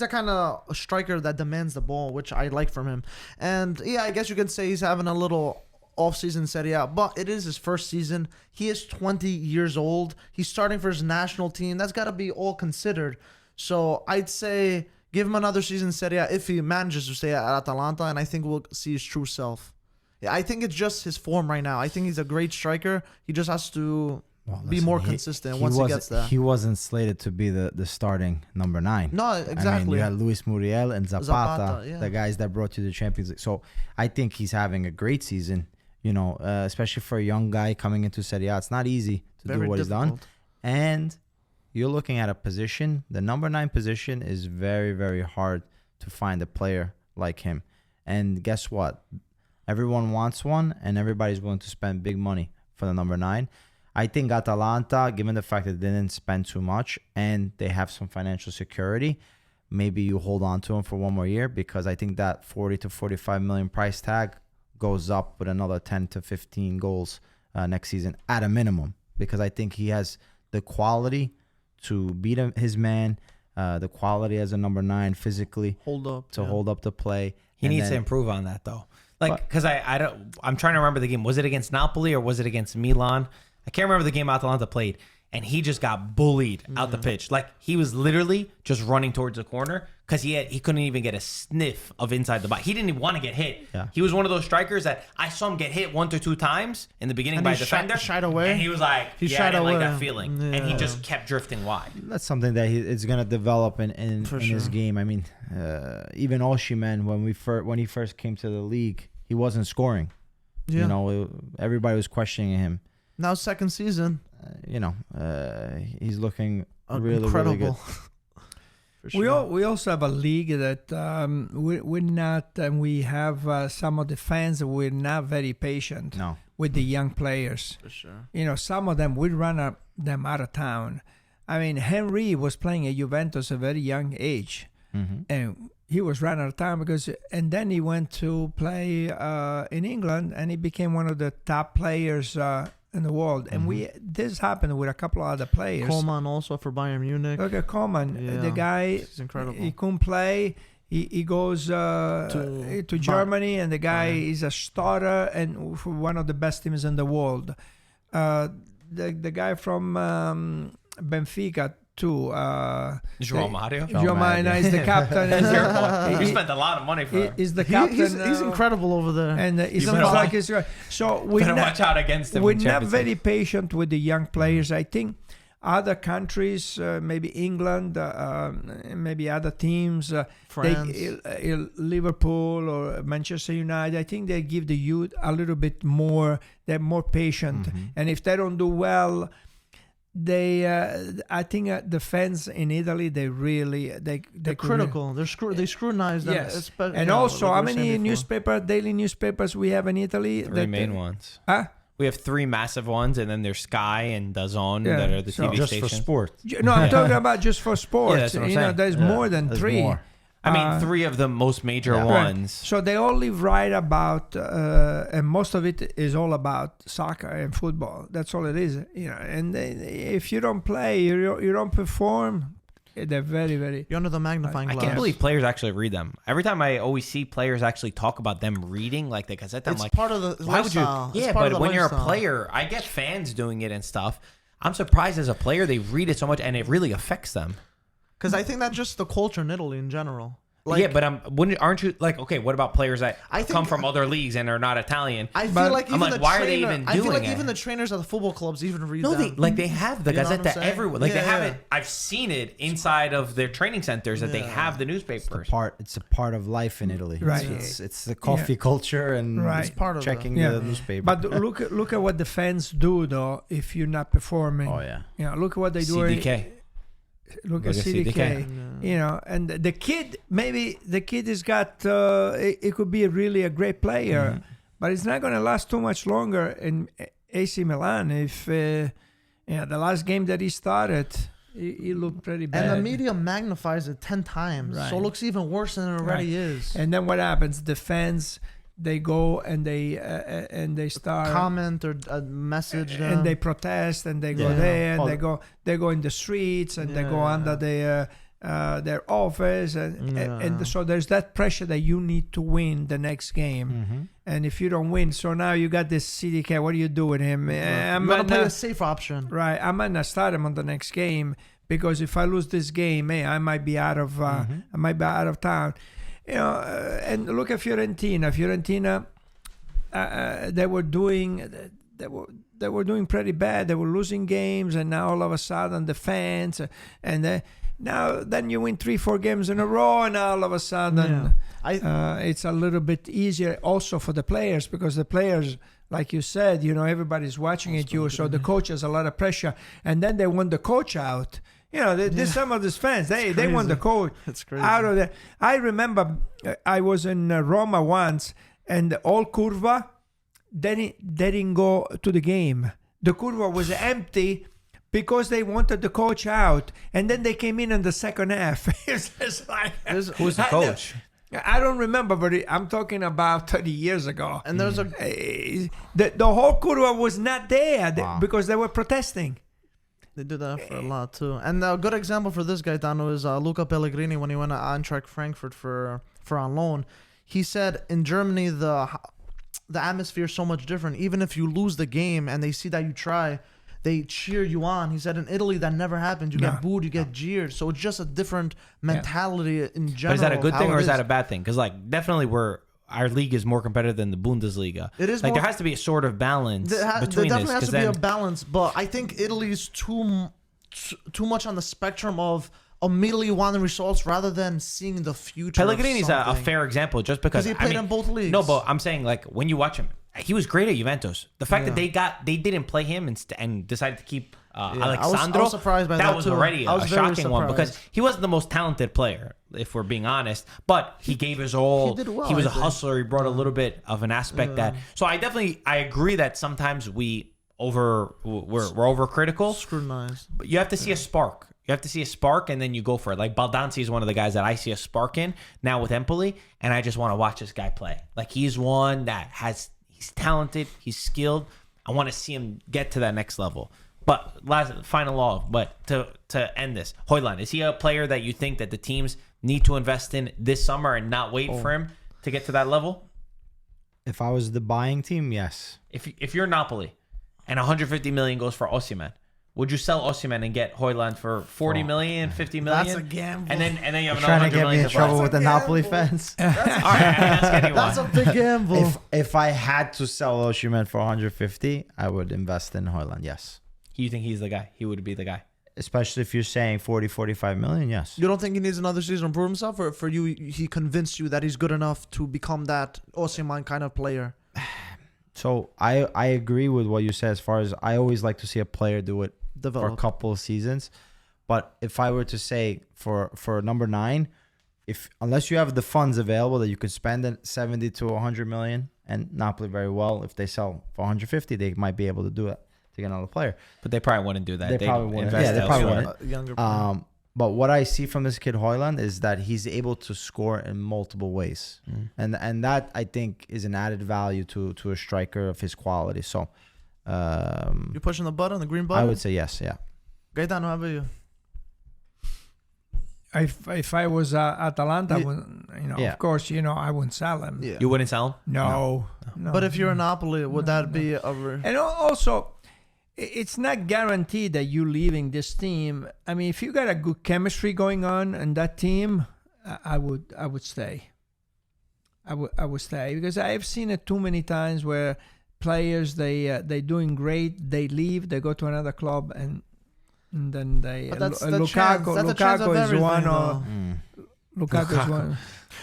a kind of a striker that demands the ball, which I like from him. And yeah, I guess you could say he's having a little off-season Serie A, but it is his first season. He is 20 years old. He's starting for his national team. That's got to be all considered. So I'd say give him another season in Serie A if he manages to stay at Atalanta, and I think we'll see his true self. Yeah, I think it's just his form right now. I think he's a great striker. He just has to be more consistent once he gets there. He wasn't slated to be the starting number 9. No, exactly. You had Luis Muriel and Zapata, yeah. the guys that brought you the Champions League. So I think he's having a great season. Especially for a young guy coming into Serie A. It's not easy to do what he's done. And you're looking at a position, the number 9 position is very, very hard to find a player like him. And guess what? Everyone wants one, and everybody's willing to spend big money for the number 9. I think Atalanta, given the fact that they didn't spend too much and they have some financial security, maybe you hold on to him for one more year, because I think that 40 to 45 million price tag goes up with another 10 to 15 goals next season at a minimum, because I think he has the quality to beat his man, the quality as a number 9 physically hold up the play. He needs to improve on that though. Because I'm trying to remember the game. Was it against Napoli or was it against Milan? I can't remember the game Atalanta played, and he just got bullied out the pitch. Like, he was literally just running towards the corner because he couldn't even get a sniff of inside the box. He didn't even want to get hit. Yeah. He was one of those strikers that I saw him get hit 1 to 2 times in the beginning by a defender. Shied away. And he was like, I didn't like that feeling. Yeah. And he just kept drifting wide. That's something that it's going to develop in his game. Even Osimhen, when he first came to the league, he wasn't scoring. Yeah. Everybody was questioning him. Now second season. He's looking really, incredible. really good. For sure. We also have a league that we're not, and we have some of the fans, we're not very patient with the young players. For sure. Some of them, we run them out of town. Henry was playing at Juventus at a very young age. Mm-hmm. And he was run out of town and then he went to play in England, and he became one of the top players in the world. And this happened with a couple of other players. Coleman also for Bayern Munich. Look at Coleman. The guy, he's incredible. He couldn't play. He goes to Germany, and the guy is a starter and for one of the best teams in the world. The guy from Benfica, too. João Mario. João Mario is the captain. That's your fault. You spent a lot of money for him. He's the captain. He's incredible over there. And it You sounds better like it's so we Better watch out against him. we're in not Champions very League. patient with the young players. I think other countries, maybe England, maybe other teams, France. Liverpool or Manchester United, I think they give the youth a little bit more. They're more patient, and if they don't do well, they. I think the fans in Italy, they're critical. They scrutinize them. Yes, especially, and you know, also like how we were saying many before. daily newspapers we have in Italy? Three main ones. Huh? We have 3 massive ones, and then there's Sky and DAZN Yeah, that are the so- TV Just stations. for sport. No, I'm talking about just for sports. that's what I'm saying. There's more than There's 3. more. I mean, 3 of the most major Yeah. ones. So they only write about, and most of it is all about soccer and football. That's all it is, And if you don't play, you don't perform. They're very, very. You're under the magnifying I glass. can't believe players actually read them. Every time I always see players actually talk about them reading, like the Gazzetta, I'm It's like, part of the why would you? lifestyle. It's Yeah, part of but the when you're a lifestyle. player, I get fans doing it and stuff. I'm surprised as a player they read it so much and it really affects them. Because I think that's just the culture in Italy in general. Yeah, but aren't you like, okay, what about players that I think- come from other leagues and are not Italian? I feel But like I'm even like, the why are they trainer- even I feel doing like it? even the trainers at the football clubs even read No, them. they have the You know what I'm Gazzetta saying? everywhere. Like they Yeah, have yeah. it. I've seen it inside of their training centers that they Yeah. have the newspapers. It's a part of life in Italy. Right. It's the coffee culture and Right. It's part of checking Yeah. the newspaper. But look at what the fans do though. If you're not performing, oh yeah. Look at what they do. CDK. Look at Look at CDK. CDK. And the kid, maybe the kid has got. It could be really a great player, but it's not going to last too much longer in AC Milan. If the last game that he started, he looked pretty bad. And the media magnifies it 10 times. Right. So it looks even worse than it already Right. is. And then what happens? The fans, they go and they start Comment or message them. and they protest and they go Yeah. there and Oh, they go in the streets and they go Yeah. under their office and Yeah. so there's that pressure that you need to win the next game. And if you don't win, so now you got this CDK. What do you do with him? I you might gotta play not- a safe option. Right, I might not start him on the next game because if I lose this game, I might be out of town. And look at Fiorentina. Fiorentina, they were doing pretty bad. They were losing games, and now all of a sudden the fans and then you win 3-4 games in a row, and now all of a sudden it's a little bit easier also for the players because the players. Like you said, everybody's watching at you, so the coach has a lot of pressure. And then they want the coach out. There's some of these fans, they want the coach It's crazy. out of there. I remember I was in Roma once, and all Curva, they didn't go to the game. The Curva was empty because they wanted the coach out. And then they came in the second half. It's just like, Who's the coach? I don't remember, but I'm talking about 30 years ago. And there's a The whole Curva was not there Wow. because they were protesting. They do that for a lot too. And a good example for this guy, Dano, is Luca Pellegrini when he went to Eintracht Frankfurt for on loan. He said in Germany the atmosphere is so much different. Even if you lose the game and they see that you try, they cheer you on. He said in Italy that never happens. You get booed, you get jeered. So it's just a different mentality in general. But is that a good of thing how or it is that a bad thing? Because definitely our league is more competitive than the Bundesliga. It is like more- there has to be a sort of balance There between definitely this. has 'cause to be then- a balance, but I think Italy's too much on the spectrum of immediately wanting results rather than seeing the future. Pellegrini's a fair example just because he played in both leagues. No, but I'm saying when you watch him, he was great at Juventus. The fact that they didn't play him and decided to keep Alexandro, I was surprised by that was too. already I a was very shocking one because surprised. he wasn't the most talented player, if we're being honest. But he gave his all. he did well, He was I a think. hustler. He brought a little bit of an aspect that. So I agree that sometimes we're overcritical. Scrutinized. But you have to see a spark. You have to see a spark, and then you go for it. Like Baldanzi is one of the guys that I see a spark in now with Empoli, and I just want to watch this guy play. Like he's one that he's talented, he's skilled. I want to see him get to that next level. But final law. But to end this, Hojlund, is he a player that you think that the teams need to invest in this summer and not wait for him to get to that level? If I was the buying team, yes. If you're Napoli, and 150 million goes for Osimhen, Would you sell Osimhen and get Hojlund for 40 million, 50 million? That's a gamble. And then you have another Trying to 100 get me million in to trouble buy. with the Napoli fans. All right, ask anyone. That's a big gamble. If I had to sell Osimhen for 150, I would invest in Hojlund. Yes, You think he's the guy? He would be the guy. especially if you're saying 40, 45 million. Yes. You don't think he needs another season to prove himself, or for you, he convinced you that he's good enough to become that Osimhen kind of player? So I agree with what you said. As far as I always like to see a player do it for a Develop. couple of seasons, but if I were to say for number 9, unless you have the funds available that you could spend at 70 to 100 million, and Napoli very well, if they sell for 150, they might be able to do it to get another player. But they probably wouldn't do that. They probably wouldn't. invest Yeah, they probably elsewhere. wouldn't. Younger player. But what I see from this kid Hojlund is that he's able to score in multiple ways, and that I think is an added value to a striker of his quality. So, You're pushing the button, the green button? I would say yes. Yeah. Gaetano, how about you? If I was Atalanta, Yeah. of course, I wouldn't sell him. Yeah. You wouldn't sell him? No. But if you're in Napoli, would that be a... And also, it's not guaranteed that you leaving this team. I mean, if you got a good chemistry going on in that team, I would stay. I would stay, because I've seen it too many times where players they doing great, they leave, they go to another club, and then they But that's the chance. Lukaku That's the chance of is everything, one though. of Lukaku is one.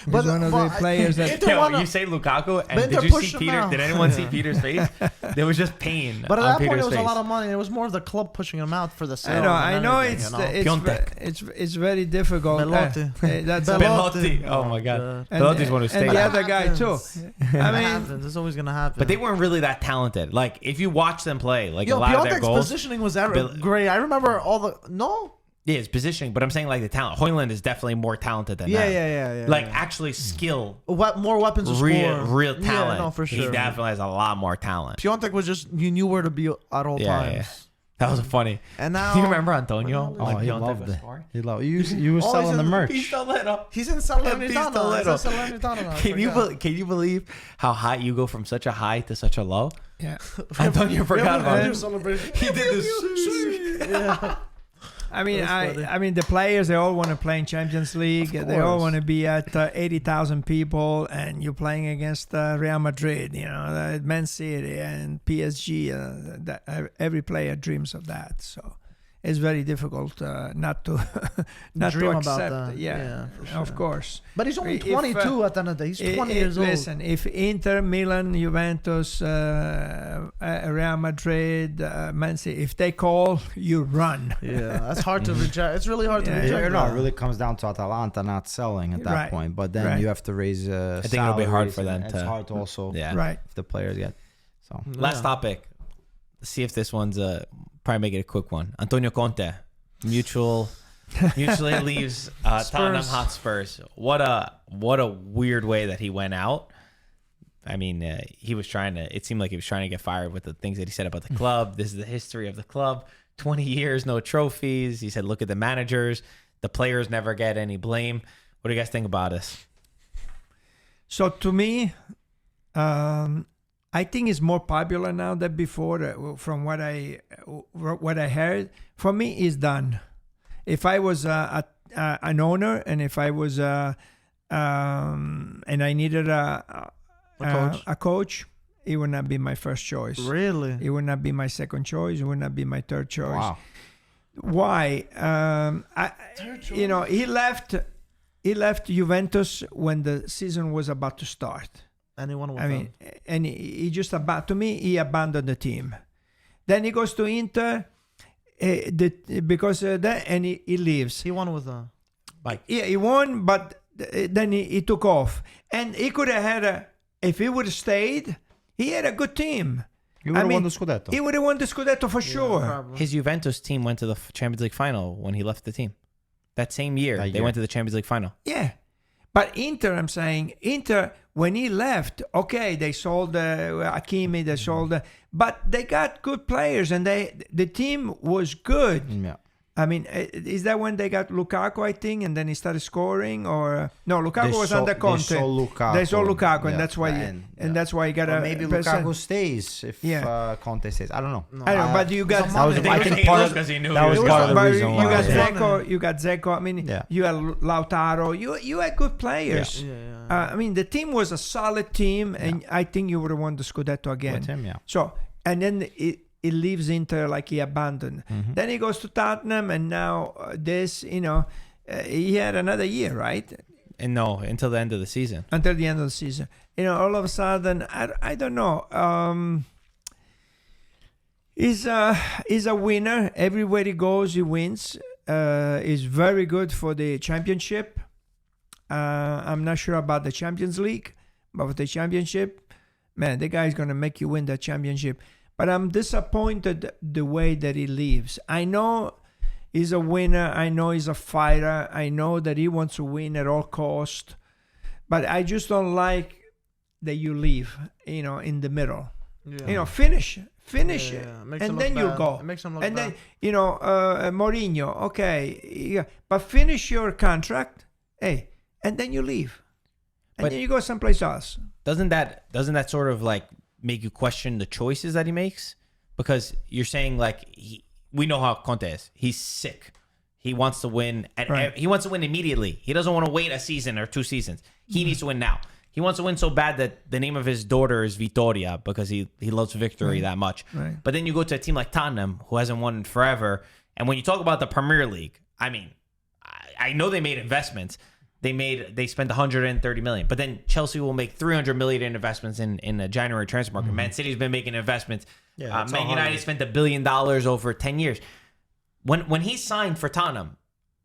But- He's one of the but players that Inter Yo, wanna- you say Lukaku, and But did they're you see pushing Peter? now. Did anyone see Peter's face? There was just pain But at on that point, Peter's it was face. a lot of money. It was more of the club pushing him out for the sale. I know and it's everything, you know? it's very difficult. Belotti. That's Belotti. Oh my God. Belotti's one who and stayed. the other guy too. I mean, Happens. It's always gonna happen. But they weren't really that talented. Like, if you watch them play, like Yo, a lot of their Piontek's goals. positioning was Bill- great. I remember all the no. Yeah, it's positioning, but I'm saying like the talent. Hojlund is definitely more talented than Yeah, them. yeah. Like actually skill, More weapons to score. real talent. Yeah, no, for He sure. definitely has a lot more talent. Piontek was just you knew where to be at all times. Yeah. That was funny. And now Do you remember Antonio? Oh, When he Piontek loved was it. scoring? He loved you were Oh, selling he's the in- merch. Pistolero. He's in Salernitana. Pistolero. He's in Salernitana now, I Can you believe how high you go from such a high to such a low? yeah. Antonio forgot about He it. celebration. He did this. Yeah. I mean, That's funny. I mean, the players, they all want to play in Champions League. They all course. want to be at 80,000 people, and you're playing against Real Madrid, Man City and PSG. Every player dreams of that. So it's very difficult not to not Dream to about accept. that. Yeah, Yeah, for of sure. course. But he's only If, 22 at the end of the day. He's 20 years old. Listen, if Inter, Milan, Juventus, Real Madrid, Man City, if they call, you run. Yeah, that's hard to reject. It's really hard to Yeah. reject. No, that. it really comes down to Atalanta not selling at that Right. point. But then Right. you have to raise. I think it'll be hard for them It's to- hard to also Yeah. Right. if the players get. So Last topic. Let's see if this one's probably make it a quick one. Antonio Conte, mutually leaves Tottenham Spurs. Hotspurs. What a weird way that he went out. I mean, he was trying to. It seemed like he was trying to get fired with the things that he said about the club. This is the history of the club. 20 years, no trophies. He said, "Look at the managers. The players never get any blame." What do you guys think about this? So to me, I think it's more popular now than before. From what I heard, for me, it's done. If I was an owner, and if I was and I needed a coach, it would not be my first choice. Really? It would not be my second choice. It would not be my third choice. wow. Why? He left Juventus when the season was about to start. Anyone with I mean, and he just to me, he abandoned the team. Then he goes to Inter, because and he leaves. he won with Yeah, he won, but then he took off, and he could have had if he would have stayed, he had a good team. You would have won the Scudetto. He would have won the Scudetto for sure. probably. His Juventus team went to the Champions League final when he left the team. That same year, That they year. went to the Champions League final. Yeah. But Inter, I'm saying, when he left, okay, they sold Hakimi, they sold, but they got good players, and the team was good. Yeah. I mean, is that when they got Lukaku, I think, and then he started scoring? Or no, Lukaku was under Conte. They saw Lukaku, and that's why that's why he got or maybe Lukaku stays if Conte stays. I don't know. I don't know, but you got I think part of because he knew that was part of the reason why. You got Zeko. I mean, you had Lautaro. You had good players. I mean, the team was a solid team, and I think you would have won the Scudetto again. With him, So, and then it leaves Inter like he abandoned. Then he goes to Tottenham, and now he had another year, right? And no, until the end of the season. Until the end of the season. All of a sudden, I don't know. He's a winner. Everywhere he goes, he wins. He's very good for the championship. I'm not sure about the Champions League, but for the championship, man, the guy's going to make you win that championship. But I'm disappointed the way that he leaves. I know he's a winner. I know he's a fighter. I know that he wants to win at all cost. But I just don't like that you leave, in the middle. Yeah. Finish it, and then you go. It makes him look and bad. then, Mourinho, okay, but finish your contract, and then you leave. And then you go someplace else. Doesn't that sort of like make you question the choices that he makes? Because you're saying like we know how Conte is. He's sick. He wants to win, and he wants to win immediately. He doesn't want to wait a season or 2 seasons. He needs to win now. He wants to win so bad that the name of his daughter is Vittoria because he loves victory that much. Right. But then you go to a team like Tottenham who hasn't won in forever, and when you talk about the Premier League, I mean, I know they made investments. They spent 130 million, but then Chelsea will make 300 million in investments in a January transfer market. Man City's been making investments. Man United spent $1 billion over 10 years. When he signed for Tottenham,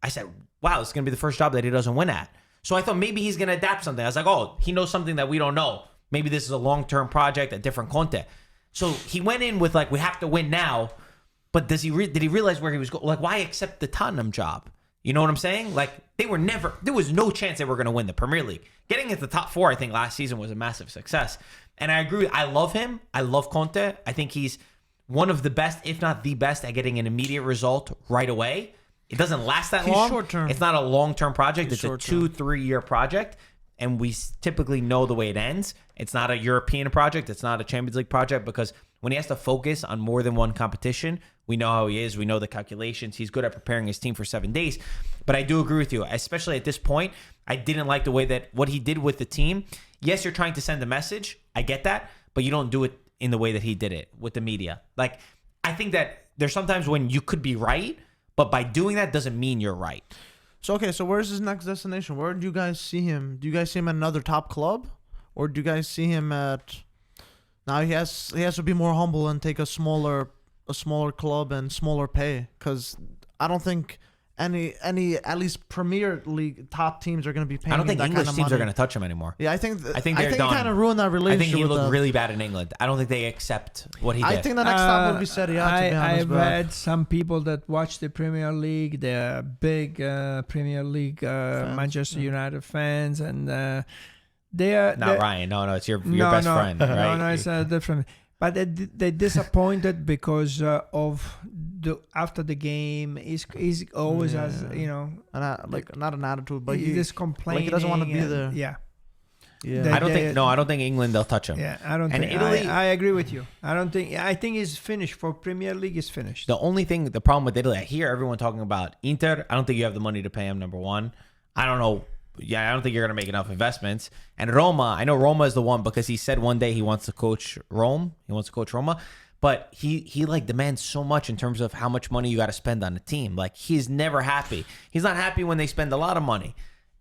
I said, wow, it's going to be the first job that he doesn't win at. So I thought maybe he's going to adapt something. I was like, oh, he knows something that we don't know. Maybe this is a long-term project, a different Conte. So he went in with like, we have to win now. But did he realize where he was going? Like, why accept the Tottenham job? You know what I'm saying? Like, there was no chance they were going to win the Premier League. Getting into the top 4, I think, last season was a massive success. And I agree. I love him. I love Conte. I think he's one of the best, if not the best, at getting an immediate result right away. It doesn't last that long. Short-term. It's not a long-term project. It's a 2-3 year project. And we typically know the way it ends. It's not a European project. It's not a Champions League project because when he has to focus on more than one competition, we know how he is. We know the calculations. He's good at preparing his team for 7 days. But I do agree with you, especially at this point. I didn't like the way that what he did with the team. Yes, you're trying to send a message. I get that. But you don't do it in the way that he did it with the media. Like, I think that there's sometimes when you could be right, but by doing that doesn't mean you're right. So where's his next destination? Where do you guys see him? Do you guys see him at another top club, or do you guys see him at? Now he has to be more humble and take a smaller club and smaller pay, because I don't think any at least Premier League top teams are going to be paying. I don't think that English kind of teams money. are going to touch him anymore. Yeah, I think they're he done. kind of ruined that relationship. I think he looked them. really bad in England. I don't think they accept what he did. I think the next stop will be Serie A. To be honest, I've had some people that watch the Premier League. They're big Premier League Manchester United fans, and they're not Ryan. No, it's your best friend, right? No, it's different. But they're disappointed because of after the game, he's always has not an attitude, but he's just complaining. Like he doesn't want to be there. Yeah. I don't think England they'll touch him. Yeah, I don't think. Italy, I agree with you. I think he's finished for Premier League. Is finished. The problem with Italy, I hear everyone talking about Inter. I don't think you have the money to pay him. Number one, I don't know. Yeah, I don't think you're going to make enough investments. And Roma, I know Roma is the one because he said one day he wants to coach Rome. He wants to coach Roma. But he like demands so much in terms of how much money you got to spend on the team. Like, he's never happy. He's not happy when they spend a lot of money.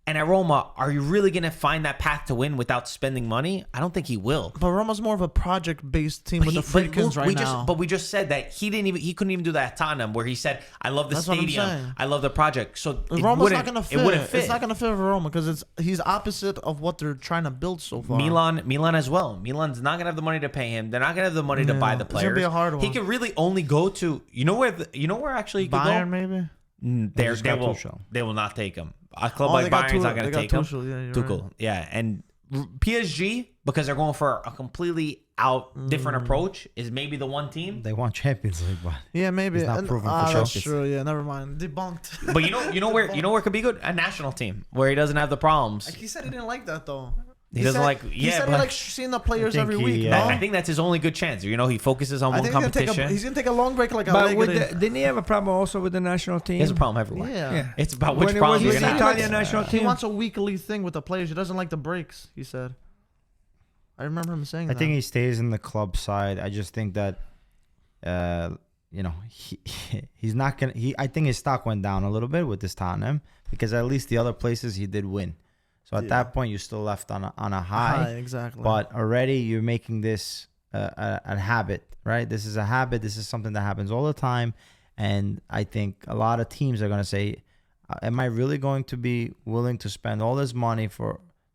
And at Roma, are you really going to find that path to win without spending money? I don't think he will. But Roma's more of a project-based team with the Friedkins now. But we just said that he couldn't even do that at Tottenham, where he said, "I love the stadium, I love the project." So Roma's not going to fit. It wouldn't fit. It's not going to fit for Roma because he's opposite of what they're trying to build so far. Milan as well. Milan's not going to have the money to pay him. They're not going to have the money to buy the players. It's going to be a hard one. He could really only go to where actually he could Bayern go? Maybe. They will not take him. A club like Bayern's not going to take him. Tuchel, Tuchel, yeah. And PSG, because they're going for a completely different approach is maybe the one team. They won Champions League, but Yeah, maybe. He's not proven for That's Champions. true. Yeah, never mind. Debunked. But you know where it could be good? A national team where he doesn't have the problems. He said he didn't like that though. He doesn't said, like. He Yeah, said he but likes seeing the players think every he, week. yeah. No? I think that's his only good chance. You know, he focuses on I one think competition. he's gonna take a long break like But Allegri. didn't he have a problem also with the national team? He has a problem everywhere. Yeah. It's about which When it problem was you're with gonna the have. Italian national He team. wants a weekly thing with the players. He doesn't like the breaks. He said. I remember him saying I that. think he stays in the club side. I just think that, he's not gonna. I think his stock went down a little bit with this Tottenham because at least the other places he did win. So at that point, you're still left on a high. Exactly. But already you're making this a habit, right? This is a habit. This is something that happens all the time. And I think a lot of teams are going to say, am I really going to be willing to spend all this money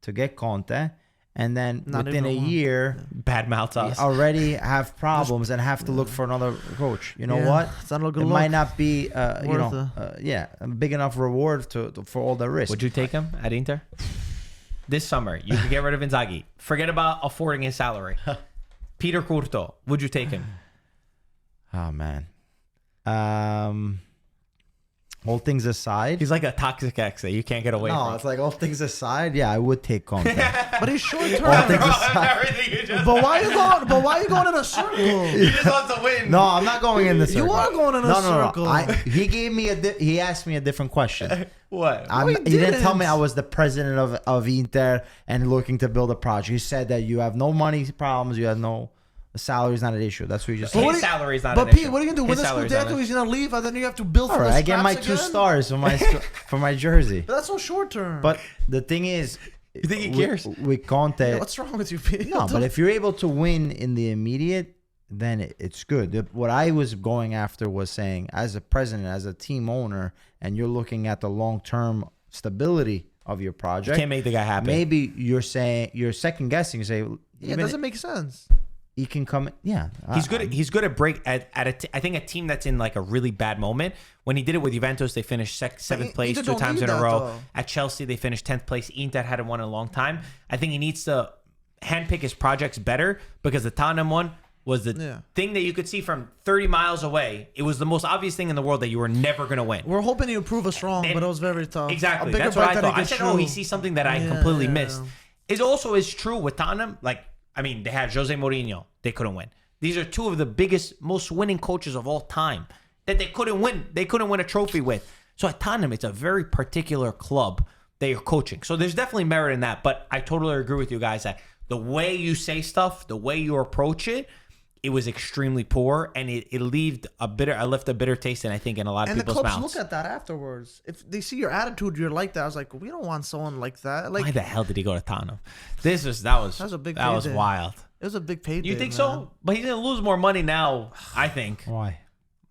to get Conte? And then Not within a even one. year, Bad mouths us. already have problems and have to look for another coach. You know what? It's not a good It look. might not be, Worth a big enough reward for all the risk. Would you take him at Inter? This summer, you could get rid of Inzaghi. Forget about affording his salary. Peter Curto, would you take him? Oh, man. All things aside. He's like a toxic ex that you can't get away No, from. it's like all things aside. Yeah, I would take Conte. But he's short All term. things aside. Everything you just But why are you going in a circle? he just wants to win. No, I'm not going in the circle. You are going in a circle. No. He gave me he asked me a different question. What? he He didn't tell me didn't. I was the president of Inter and looking to build a project. He said that you have no money problems. You have no the salary's not an issue. That's what you just His said. what do you- salary's not But an Pete, issue. what are you gonna do? His Win the salary's not Scudetto, an he's gonna leave, and then you have to build All for right, the I get my scraps 2 again? stars for my jersey. But that's so short term. But the thing is, You think he with- cares? with Conte? Yeah, what's wrong with you, Pete? No, but if you're able to win in the immediate, then it's good. What I was going after was saying, as a president, as a team owner, and you're looking at the long-term stability of your You project, can't make the guy happy. maybe you're second guessing. You say, yeah, it doesn't make sense. he can come. Yeah, He's good. He's good at break at I think a team that's in like a really bad moment. When he did it with Juventus, they finished seventh place Inter 2 don't times need in a that, row. though. At Chelsea, they finished 10th place. Inter hadn't won in a long time. I think he needs to handpick his projects better because the Tottenham one was the thing that you could see from 30 miles away. It was the most obvious thing in the world that you were never going to win. We're hoping you prove us wrong, but it was very tough. Exactly. A bigger That's what bet I than thought. I could said, chew. oh, he sees something that I completely missed. It also is true with Tottenham. Like, I mean, they had Jose Mourinho. They couldn't win. These are 2 of the biggest, most winning coaches of all time that they couldn't win. They couldn't win a trophy with. So at Tottenham, it's a very particular club that you're coaching. So there's definitely merit in that. But I totally agree with you guys that the way you say stuff, the way you approach it, it was extremely poor, and it left a bitter taste in, I think, in a lot of And the people's clubs mouths. look at that afterwards. If they see your attitude, you're like that. I was like, we don't want someone like that. Like, Why the hell did he go to Tottenham? That was a big that was payday. wild. it was a big payday. You think man. so? But he's gonna lose more money now, I think. Why?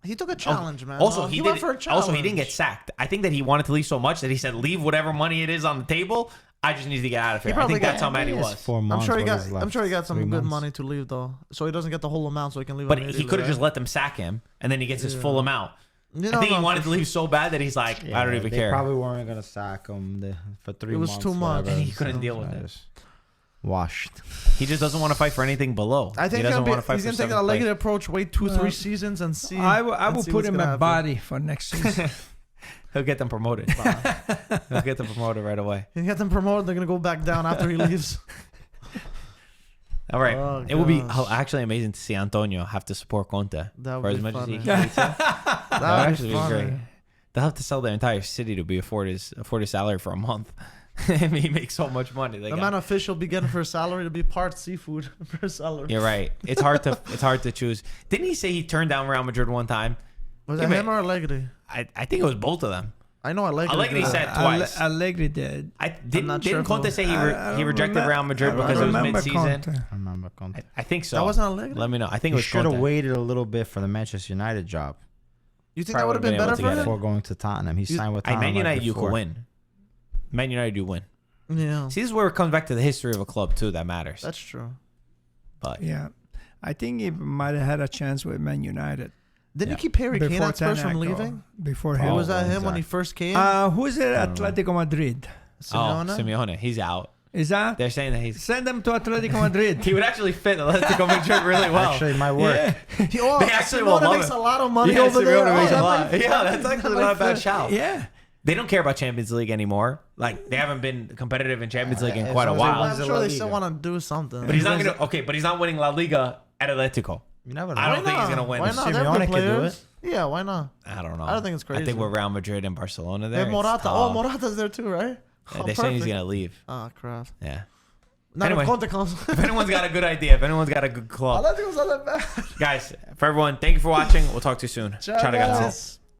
He took a challenge, man. Also, he he went did. for a challenge. Also, he didn't get sacked. I think that he wanted to leave so much that he said, "Leave whatever money it is on the table. I just need to get out of here." I probably think that's got- how mad he He has was. 4 I'm months. sure he what got. is I'm left? sure he got some 3 good months. money to leave though, so he doesn't get the whole amount, so he can leave. But he immediately, could have right? just let them sack him, and then he gets his full amount. You I know, think he no, wanted for to leave so bad that he's like, I don't even they care. probably weren't gonna sack him for 3 It was months. too much. whatever. And he couldn't So, deal with I it. just Washed. He just doesn't want to fight for anything below. I think he doesn't want to he's fight for gonna take a seventh place. Legged approach, wait 2-3 seasons and see. I and will see put what's him gonna a happen. body for next season. He'll get them promoted. He'll get them promoted right away. You get them promoted, they're gonna go back down after he leaves. All right. Oh, it would be gosh. actually amazing to see Antonio have to support Conte That for would as be much as he funny. hates him. That would would actually be be funny. great. They'll have to sell their entire city to be afford his salary for a month. I mean, he makes so much money. The amount of fish he'll be getting for his salary to be part seafood for his salary. You're right. It's hard to choose. Didn't he say he turned down Real Madrid one time? Was Yeah, it him but- or Allegri? I think it was both of them. I know Allegri. Allegri did. said twice. Allegri did. Didn't not sure if Conte it was- say I he don't rejected remem- Real Madrid I don't because it was remember mid-season? Conte. I remember Conte. I think so. That wasn't Allegri. Let me know. I think it He was should have Conte. waited a little bit for the Manchester United job You think that Probably would have been been able better to for get it. him? before going to Tottenham. He signed with Tottenham. Man right United, you before. could win. Man United, you win. Yeah, See, this is where it comes back to the history of a club too. That matters. that's true. But Yeah. I think he might have had a chance with Man United. Didn't Yeah. you keep Harry Kane Before at Spurs from Tanaka, leaving? Before Or him. was that him when exactly. he first came? Who is it? I don't know. Atletico Madrid. Simeone? Simeone, he's out. Is that? They're saying that he's. Send them to Atletico Madrid. He would actually fit Atletico Madrid really well. Actually, it might work. Yeah. They actually will love makes it. a lot of money Yeah, over there. Simeone makes a that lot. might- Yeah, that's actually that not a might bad fit. shout. Yeah. They don't care about Champions League anymore. Like they haven't been competitive in Champions League in as quite a long as they while. win I'm the sure La they still Liga. want to do something. But he's not gonna. Okay, but he's not winning La Liga at Atletico. You never know. I don't Why think he's not? gonna win. Why not? They have Simeone good could do players. Yeah, why not? I don't know. I don't think it's I think crazy. with Real Madrid and Barcelona They there. have it's Morata. tough. Morata's there too, right? Yeah, they're saying he's gonna leave. Oh crap. Yeah. Not Anyway. if Conte comes. If anyone's got a good idea, if anyone's got a good club, Atletico's not that bad. guys, for everyone, thank you for watching. We'll talk to you soon. Ciao, Ciao, ragazzi. guys.